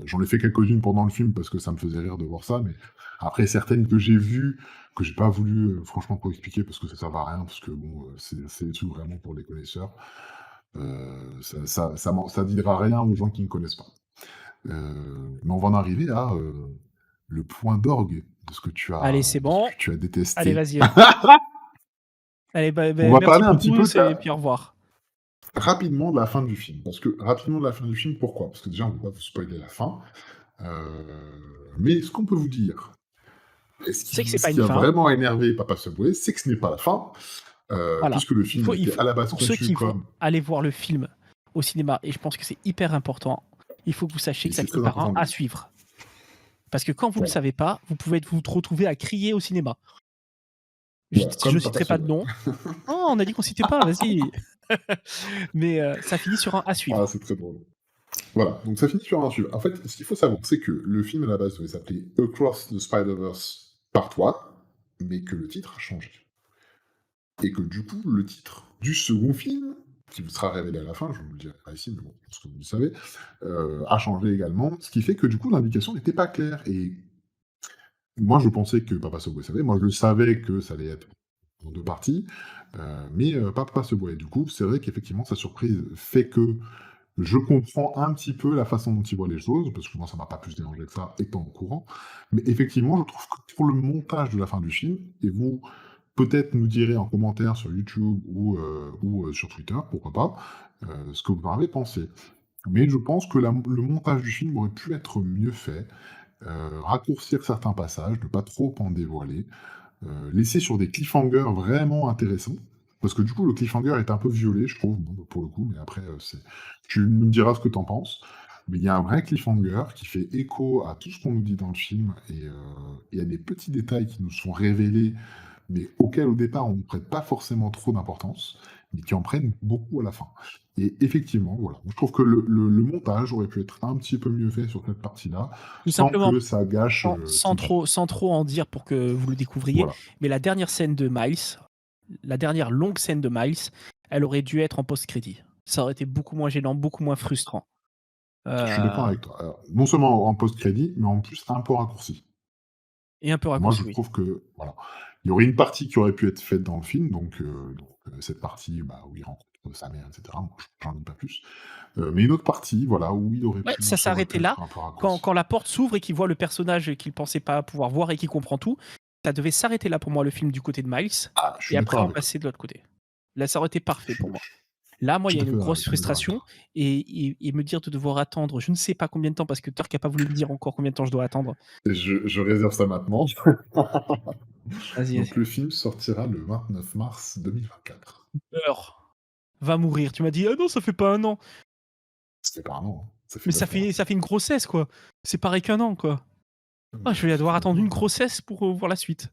[SPEAKER 1] J'en ai fait quelques-unes pendant le film parce que ça me faisait rire de voir ça, mais après certaines que j'ai vues, que j'ai pas voulu, franchement trop expliquer parce que ça sert à rien, parce que bon, c'est des trucs vraiment pour les connaisseurs. Ça dira rien aux gens qui ne connaissent pas. Mais on va en arriver à, le point d'orgue
[SPEAKER 2] allez, c'est
[SPEAKER 1] de ce que
[SPEAKER 2] bon.
[SPEAKER 1] tu as
[SPEAKER 2] Allez,
[SPEAKER 1] détesté.
[SPEAKER 2] vas-y. Allez,
[SPEAKER 1] On va
[SPEAKER 2] merci
[SPEAKER 1] parler un
[SPEAKER 2] pour
[SPEAKER 1] petit peu
[SPEAKER 2] tous et puis au revoir.
[SPEAKER 1] rapidement de la fin du film. Parce que rapidement de la fin du film, pourquoi? Parce que déjà on ne peut pas vous spoiler la fin. Mais ce qu'on peut vous dire,
[SPEAKER 2] C'est que c'est
[SPEAKER 1] ce
[SPEAKER 2] pas une
[SPEAKER 1] qui a
[SPEAKER 2] fin.
[SPEAKER 1] vraiment énervé Papa Subway, c'est que ce n'est pas la fin,
[SPEAKER 2] Voilà.
[SPEAKER 1] puisque le film
[SPEAKER 2] Il
[SPEAKER 1] était
[SPEAKER 2] faut
[SPEAKER 1] à la base
[SPEAKER 2] pour ceux
[SPEAKER 1] conçu
[SPEAKER 2] qui vont
[SPEAKER 1] comme
[SPEAKER 2] aller voir le film au cinéma et je pense que c'est hyper important, il faut que vous sachiez
[SPEAKER 1] et
[SPEAKER 2] que ça
[SPEAKER 1] c'est
[SPEAKER 2] finit
[SPEAKER 1] très
[SPEAKER 2] par un
[SPEAKER 1] important de le
[SPEAKER 2] à
[SPEAKER 1] dire.
[SPEAKER 2] suivre. Parce que quand vous le
[SPEAKER 1] Voilà,
[SPEAKER 2] savez pas, vous pouvez vous retrouver à crier au cinéma.
[SPEAKER 1] voilà,
[SPEAKER 2] Je
[SPEAKER 1] comme Papa
[SPEAKER 2] citerai pas de
[SPEAKER 1] Subway.
[SPEAKER 2] nom. Oh, on a dit qu'on citait pas, vas-y. Mais ça finit sur un à
[SPEAKER 1] Ah,
[SPEAKER 2] suivre.
[SPEAKER 1] c'est très drôle. Voilà, donc ça finit sur un suivre. En fait, ce qu'il faut savoir, c'est que le film à la base devait s'appeler Across the Spider-Verse Part 1, mais que le titre a changé. Et que du coup, le titre du second film, qui vous sera révélé à la fin, je vous le dirai pas ici, mais bon, je pense que vous le savez, a changé également, ce qui fait que du coup, l'indication n'était pas claire. Et moi, je pensais que Papa Sogo savait, moi je savais que ça allait être en deux parties, Mais pas ce bois et du coup, c'est vrai qu'effectivement sa surprise fait que je comprends un petit peu la façon dont il voit les choses, parce que moi ça m'a pas plus dérangé que ça étant au courant. Mais effectivement, je trouve que pour le montage de la fin du film et vous, peut-être nous direz en commentaire sur YouTube ou sur Twitter, pourquoi pas, ce que vous en avez pensé. Mais je pense que le montage du film aurait pu être mieux fait, raccourcir certains passages, ne pas trop en dévoiler, laisser sur des cliffhangers vraiment intéressants. Parce que du coup, le cliffhanger est un peu violé, je trouve, bon, pour le coup, mais après, tu nous diras ce que t'en penses. Mais il y a un vrai cliffhanger qui fait écho à tout ce qu'on nous dit dans le film, et il y a des petits détails qui nous sont révélés, mais auxquels au départ on ne prête pas forcément trop d'importance, mais qui en prennent beaucoup à la fin. Et effectivement, voilà, je trouve que le montage aurait pu être un petit peu mieux fait sur cette partie-là,
[SPEAKER 2] Tout
[SPEAKER 1] sans
[SPEAKER 2] simplement,
[SPEAKER 1] que ça gâche tout le film.
[SPEAKER 2] sans trop en dire pour que vous le découvriez,
[SPEAKER 1] Voilà.
[SPEAKER 2] mais la dernière scène de Miles, la dernière longue scène de Miles, elle aurait dû être en post-crédit. Ça aurait été beaucoup moins gênant, beaucoup moins frustrant.
[SPEAKER 1] Je suis d'accord
[SPEAKER 2] Heu
[SPEAKER 1] avec toi. Alors, non seulement en post-crédit, mais en plus un peu raccourci.
[SPEAKER 2] et un peu
[SPEAKER 1] Moi, je
[SPEAKER 2] raccourci, oui.
[SPEAKER 1] trouve que, voilà, il y aurait une partie qui aurait pu être faite dans le film, cette partie, bah, où il rencontre sa mère et cetera, moi, j'en dis pas plus. Mais une autre partie, voilà, où
[SPEAKER 2] Ouais,
[SPEAKER 1] ça
[SPEAKER 2] ça
[SPEAKER 1] aurait
[SPEAKER 2] arrêtait
[SPEAKER 1] pu
[SPEAKER 2] là.
[SPEAKER 1] être un peu
[SPEAKER 2] Quand
[SPEAKER 1] raccourci.
[SPEAKER 2] quand la porte s'ouvre et qu'il voit le personnage qu'il pensait pas pouvoir voir et qu'il comprend tout, ça devait s'arrêter là pour moi le film du côté de Miles
[SPEAKER 1] Ah, je suis
[SPEAKER 2] et après
[SPEAKER 1] d'accord
[SPEAKER 2] on
[SPEAKER 1] avec toi.
[SPEAKER 2] passait de l'autre côté. Là, ça aurait été parfait
[SPEAKER 1] Je
[SPEAKER 2] pour moi.
[SPEAKER 1] je
[SPEAKER 2] Là, moi,
[SPEAKER 1] je
[SPEAKER 2] il y a
[SPEAKER 1] suis
[SPEAKER 2] une grosse
[SPEAKER 1] tout à fait d'accord avec
[SPEAKER 2] frustration
[SPEAKER 1] toi.
[SPEAKER 2] et me dire de devoir attendre je ne sais pas combien de temps parce que Turk a pas voulu me dire encore combien de temps je dois attendre.
[SPEAKER 1] Et je réserve ça maintenant.
[SPEAKER 2] Vas-y,
[SPEAKER 1] Donc
[SPEAKER 2] vas-y.
[SPEAKER 1] le film sortira le 29 mars 2024.
[SPEAKER 2] Meurs, va mourir. Tu m'as dit: «Ah non, ça fait pas 1 an».
[SPEAKER 1] C'était pas un an, hein, ça fait
[SPEAKER 2] Mais
[SPEAKER 1] 9 mois.
[SPEAKER 2] ça fait une grossesse, quoi. C'est pareil qu'un an, quoi. Ah, je vais
[SPEAKER 1] Ça
[SPEAKER 2] devoir
[SPEAKER 1] fait 9
[SPEAKER 2] attendre
[SPEAKER 1] mois,
[SPEAKER 2] une
[SPEAKER 1] hein.
[SPEAKER 2] grossesse pour, voir la suite.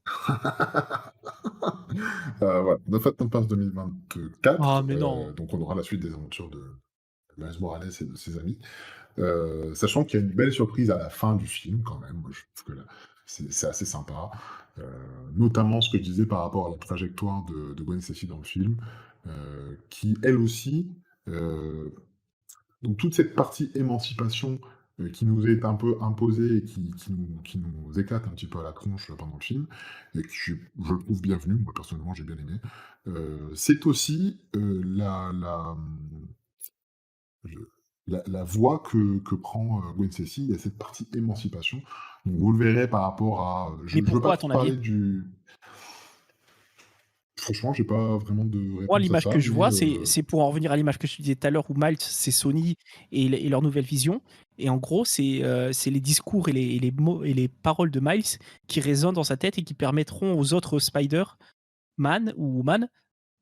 [SPEAKER 1] Voilà, 9 mars
[SPEAKER 2] Ah
[SPEAKER 1] 2024,
[SPEAKER 2] mais non.
[SPEAKER 1] donc on aura la suite des aventures de Miles Morales et de ses amis. Sachant qu'il y a une belle surprise à la fin du film quand même, moi je trouve que là, c'est assez sympa. Heu, Notamment ce que je disais par rapport à la trajectoire de Gwen Stacy dans le film, qui elle aussi, heu donc toute cette partie émancipation, qui nous est un peu imposée et qui nous éclate un petit peu à la tronche pendant le film et que je trouve bienvenue, moi personnellement j'ai bien aimé. C'est aussi, je la voie que prend, Gwen Stacy. Il y a cette partie émancipation. Donc vous le verrez par rapport à, je
[SPEAKER 2] Mais
[SPEAKER 1] veux pas
[SPEAKER 2] pourquoi à
[SPEAKER 1] trop
[SPEAKER 2] ton avis?
[SPEAKER 1] parler du franchement j'ai pas vraiment de
[SPEAKER 2] Moi,
[SPEAKER 1] réponse à
[SPEAKER 2] l'image
[SPEAKER 1] ça,
[SPEAKER 2] que je
[SPEAKER 1] mais
[SPEAKER 2] vois, c'est pour en revenir à l'image que je te disais tout à l'heure où Miles, c'est Sony et leur nouvelle vision et en gros, c'est les discours et les mots et les paroles de Miles qui résonnent dans sa tête et qui permettront aux autres Spider-Man ou Woman,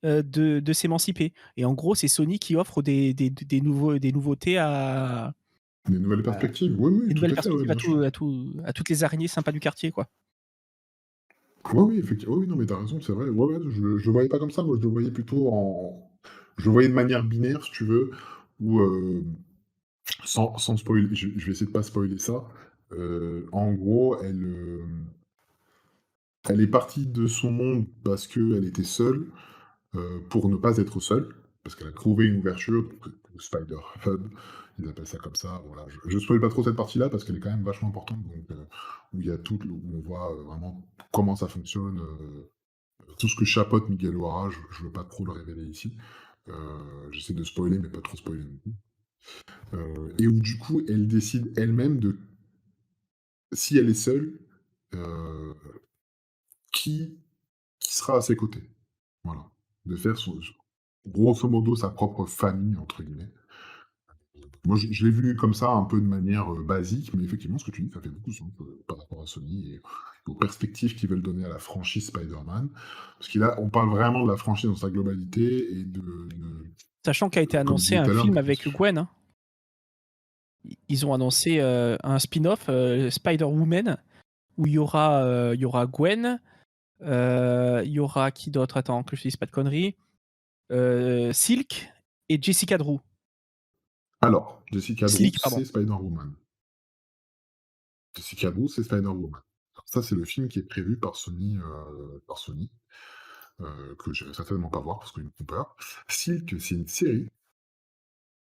[SPEAKER 2] de s'émanciper et en gros, c'est Sony qui offre des nouveautés
[SPEAKER 1] des nouvelles
[SPEAKER 2] à
[SPEAKER 1] perspectives. Oui, oui,
[SPEAKER 2] des
[SPEAKER 1] tout
[SPEAKER 2] nouvelles
[SPEAKER 1] à fait, oui,
[SPEAKER 2] perspectives
[SPEAKER 1] bien sûr.
[SPEAKER 2] à toutes les araignées sympas du quartier, quoi.
[SPEAKER 1] Oui, oui, effectivement, oui, oui, non, mais t'as raison, c'est vrai. Ouais, ouais, je le voyais pas comme ça, moi je le voyais plutôt je le voyais de manière binaire, si tu veux, où, sans spoiler, je vais essayer de pas spoiler ça. En gros, elle est partie de son monde parce qu'elle était seule, pour ne pas être seule, parce qu'elle a trouvé une ouverture, donc le Spider Hub, ils appellent ça comme ça. Voilà, je spoil pas trop cette partie-là parce qu'elle est quand même vachement importante, où il y a où on voit, vraiment comment ça fonctionne, tout ce que chapeaute Miguel O'Hara, je veux pas trop le révéler ici. J'essaie de spoiler, mais pas trop spoiler non plus. Et où du coup, elle décide elle-même de si elle est seule, heu, qui qui sera à ses côtés. Voilà. De faire grosso modo «sa propre famille» entre guillemets. Moi je l'ai vu comme ça, un peu de manière, basique, mais effectivement ce que tu dis, ça fait beaucoup sens, par rapport à Sony et aux perspectives qu'ils veulent donner à la franchise Spider-Man. Parce que là, on parle vraiment de la franchise dans sa globalité et
[SPEAKER 2] Sachant qu'a été
[SPEAKER 1] comme je
[SPEAKER 2] annoncé
[SPEAKER 1] disais
[SPEAKER 2] un
[SPEAKER 1] tout à l'heure,
[SPEAKER 2] film
[SPEAKER 1] de
[SPEAKER 2] avec
[SPEAKER 1] construction.
[SPEAKER 2] Gwen, hein. Ils ont annoncé, un spin-off, Spider-Woman où il y aura Gwen, il y aura qui d'autre? Attends, que je te dise pas de conneries. Silk et Jessica Drew.
[SPEAKER 1] Alors, Jessica Drew,
[SPEAKER 2] Slick, pardon.
[SPEAKER 1] c'est Spider-Woman. Jessica Drew, c'est Spider-Woman. Alors ça, c'est le film qui est prévu par Sony, que je vais certainement pas voir parce qu'ils me font peur. Silk, c'est une série,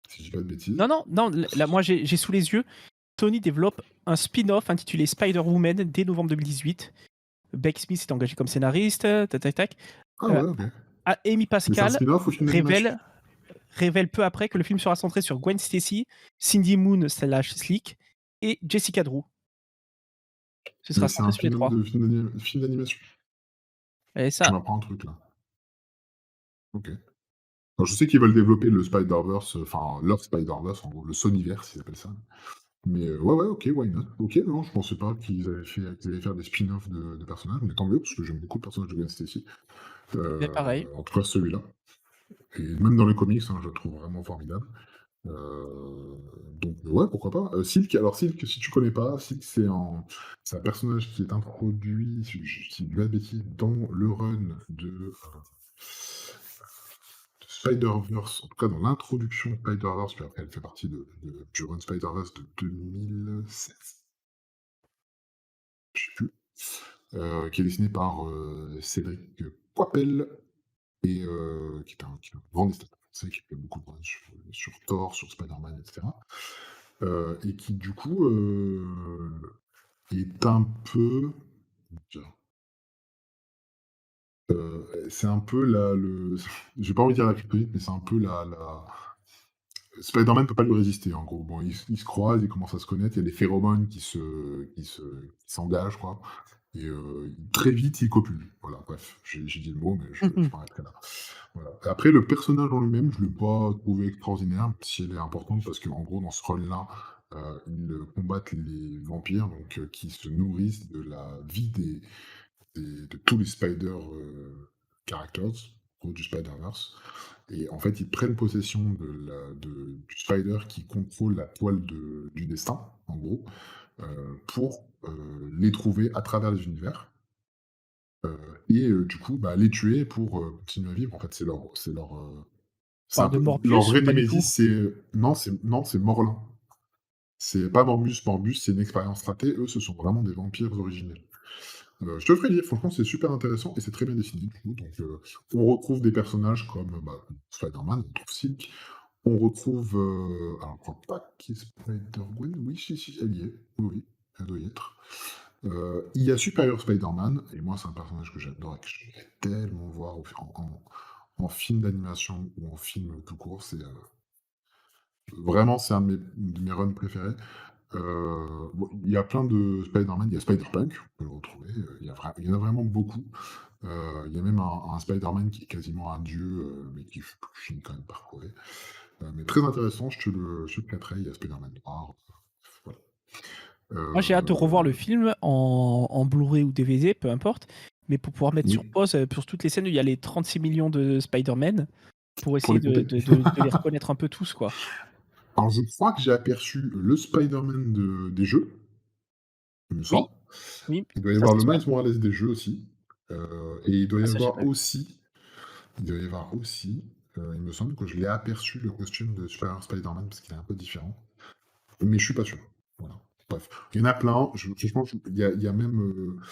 [SPEAKER 1] si je dis pas de bêtises.
[SPEAKER 2] Non, non, non, là, moi, j'ai sous les yeux, Sony développe un spin-off intitulé Spider-Woman dès novembre 2018. Beck Smith est engagé comme scénariste, tac, tac, tac.
[SPEAKER 1] Ah
[SPEAKER 2] Heu,
[SPEAKER 1] ouais, OK.
[SPEAKER 2] Amy
[SPEAKER 1] Mais c'est un
[SPEAKER 2] Pascal
[SPEAKER 1] spin-off ou film d'animation?
[SPEAKER 2] révèle révèle peu après que le film sera centré sur Gwen Stacy, Cindy Moon/Slick et Jessica Drew. Ce sera
[SPEAKER 1] Mais c'est
[SPEAKER 2] centré
[SPEAKER 1] un
[SPEAKER 2] sur les
[SPEAKER 1] spin-off
[SPEAKER 2] 3.
[SPEAKER 1] de film d'animation?
[SPEAKER 2] Et
[SPEAKER 1] Tu
[SPEAKER 2] ça,
[SPEAKER 1] m'apprends un truc là. OK. Alors je sais qu'ils veulent développer le Spider-Verse, enfin leur Spider-Verse en gros, le Sonyverse ils appellent ça. Mais ouais, ouais, OK, why not? OK, non, je pensais pas qu'ils allaient faire des spin-offs de personnages, mais tant mieux parce que j'aime beaucoup le personnage de Gwen Stacy.
[SPEAKER 2] mais pareil.
[SPEAKER 1] En tout cas celui-là et même dans les comics, hein, je le trouve vraiment formidable. Donc ouais, pourquoi pas. Silk, alors Silk, si tu connais pas, Silk c'est un personnage qui est introduit, si je dis pas de bêtises, dans le run de Spider-Verse, en tout cas dans l'introduction de Spider-Verse, puis après elle fait partie du run Spider-Verse de 2016, je sais plus, qui est dessiné par Cédric Poipel, et qui est un grand dessinateur français qui fait beaucoup de runs sur Thor, sur Spider-Man, etc. Et qui du coup est un peu. C'est un peu j'ai pas envie de dire la kryptonite, mais c'est un peu la Spider-Man peut pas lui résister, en gros. Bon, ils se croisent, ils commencent à se connaître, il y a des phéromones qui s'engagent, quoi. Et très vite, ils copulent. Voilà, bref, j'ai dit le mot, mais je m'arrêterai là. Voilà. Et après, le personnage en lui-même, je l'ai pas trouvé extraordinaire, même si elle est importante, parce qu'en gros, dans ce rôle-là, ils combattent les vampires, donc qui se nourrissent de la vie de tous les Spider characters, du Spider-Verse. Et en fait, ils prennent possession du Spider qui contrôle la toile du destin, en gros, pour les trouver à travers les univers. Et du coup, bah, les tuer pour continuer à vivre. En fait, c'est un
[SPEAKER 2] Parle de
[SPEAKER 1] peu leur
[SPEAKER 2] Morbius
[SPEAKER 1] vrai
[SPEAKER 2] ou pas du tout?
[SPEAKER 1] némésis, c'est Morlun. C'est pas Morbius. Morbius, c'est une expérience ratée. Eux, ce sont vraiment des vampires originels. Je te le ferai lire, franchement, c'est super intéressant et c'est très bien dessiné, du coup. Donc, on retrouve des personnages comme bah, Spider-Man, on retrouve Silk, on retrouve. Alors, je crois pas qu'il y ait Spider-Gwen. Oui, si, elle y est. Oui, oui, elle doit y être. Il y a Superior Spider-Man, et moi, c'est un personnage que j'adore et que j'aimerais tellement voir en film d'animation ou en film tout court. Vraiment, c'est un de mes runs préférés. Bon, il y a plein de Spider-Man, il y a Spider-Punk, on peut le retrouver, il y en a vraiment beaucoup. Il y a même un Spider-Man qui est quasiment un dieu, mais qui finit quand même par crever. Mais très intéressant, je te le prêterai, il y a Spider-Man noir, voilà.
[SPEAKER 2] Moi, j'ai hâte de revoir le
[SPEAKER 1] Heu,
[SPEAKER 2] film en Blu-ray ou DVD, peu importe, mais pour pouvoir mettre sur
[SPEAKER 1] oui,
[SPEAKER 2] pause, pour toutes les scènes où il y a les 36 millions de Spider-Man, pour
[SPEAKER 1] pour
[SPEAKER 2] essayer
[SPEAKER 1] les
[SPEAKER 2] de
[SPEAKER 1] compter.
[SPEAKER 2] de de de les reconnaître un peu tous, quoi.
[SPEAKER 1] Alors je crois que j'ai aperçu le Spider-Man des jeux, il me semble.
[SPEAKER 2] Oui, oui,
[SPEAKER 1] Il doit y
[SPEAKER 2] ça
[SPEAKER 1] avoir
[SPEAKER 2] c'est
[SPEAKER 1] le
[SPEAKER 2] sûr.
[SPEAKER 1] Miles Morales des jeux aussi, et
[SPEAKER 2] Ah ça j'ai pas vu.
[SPEAKER 1] il doit y avoir aussi, il me semble que je l'ai aperçu le costume de Spider-Man parce qu'il est un peu différent. Mais je suis pas sûr. Voilà. Bref, il y en a plein. Franchement, il y a même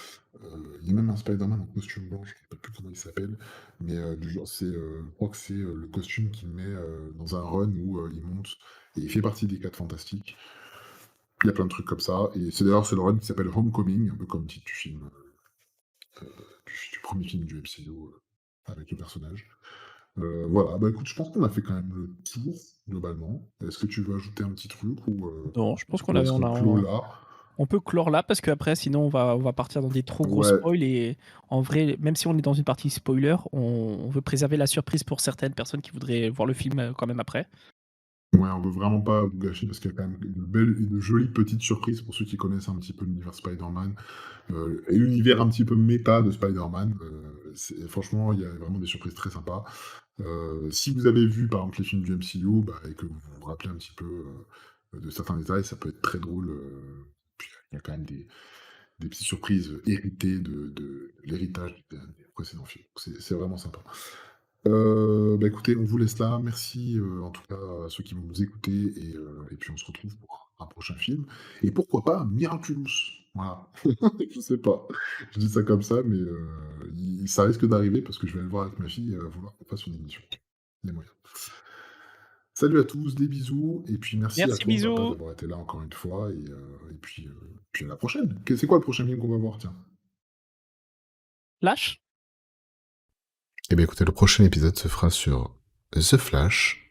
[SPEAKER 1] un Spider-Man en costume blanc, je ne sais plus comment il s'appelle, mais du genre, je crois que c'est le costume qu'il met dans un run où il monte et il fait partie des 4 Fantastiques. Il y a plein de trucs comme ça, et c'est le run qui s'appelle Homecoming, un peu comme le titre du film, du premier film du MCU avec le personnage. Voilà, bah écoute, je pense qu'on a fait quand même le tour globalement. Est-ce que tu veux ajouter un petit truc
[SPEAKER 2] Non, je pense qu'on
[SPEAKER 1] ou
[SPEAKER 2] avait
[SPEAKER 1] est-ce qu'on clôt là?
[SPEAKER 2] on peut clore là parce qu'après sinon on va partir dans des trop gros
[SPEAKER 1] Ouais,
[SPEAKER 2] spoils et en vrai, même si on est dans une partie spoiler, on veut préserver la surprise pour certaines personnes qui voudraient voir le film, quand même après.
[SPEAKER 1] ouais, on veut vraiment pas vous gâcher parce qu'il y a quand même de belles et de jolies petites surprises pour ceux qui connaissent un petit peu l'univers Spider-Man, et l'univers un petit peu méta de Spider-Man. Franchement, il y a vraiment des surprises très sympas. Si vous avez vu par exemple les films du MCU, bah, et que vous vous rappelez un petit peu de certains détails, ça peut être très drôle. Puis il y a quand même des petites surprises héritées de l'héritage des précédents films. C'est vraiment sympa. Bah, écoutez, on vous laisse là. Merci, en tout cas à ceux qui vont nous écouter, et puis on se retrouve pour un prochain film et pourquoi pas Miraculous? Voilà. Je sais pas. Je dis ça comme ça, mais ça risque d'arriver parce que je vais aller le voir avec ma fille, elle va vouloir qu'on fasse une émission. Les moyens. Salut à tous, des bisous et puis merci à
[SPEAKER 2] Merci,
[SPEAKER 1] toi, papa,
[SPEAKER 2] bisous.
[SPEAKER 1] d'avoir été là encore une fois, et puis à la prochaine. C'est quoi le prochain film qu'on va voir, tiens?
[SPEAKER 2] Flash?
[SPEAKER 1] Eh bien écoutez, le prochain épisode se fera sur The Flash,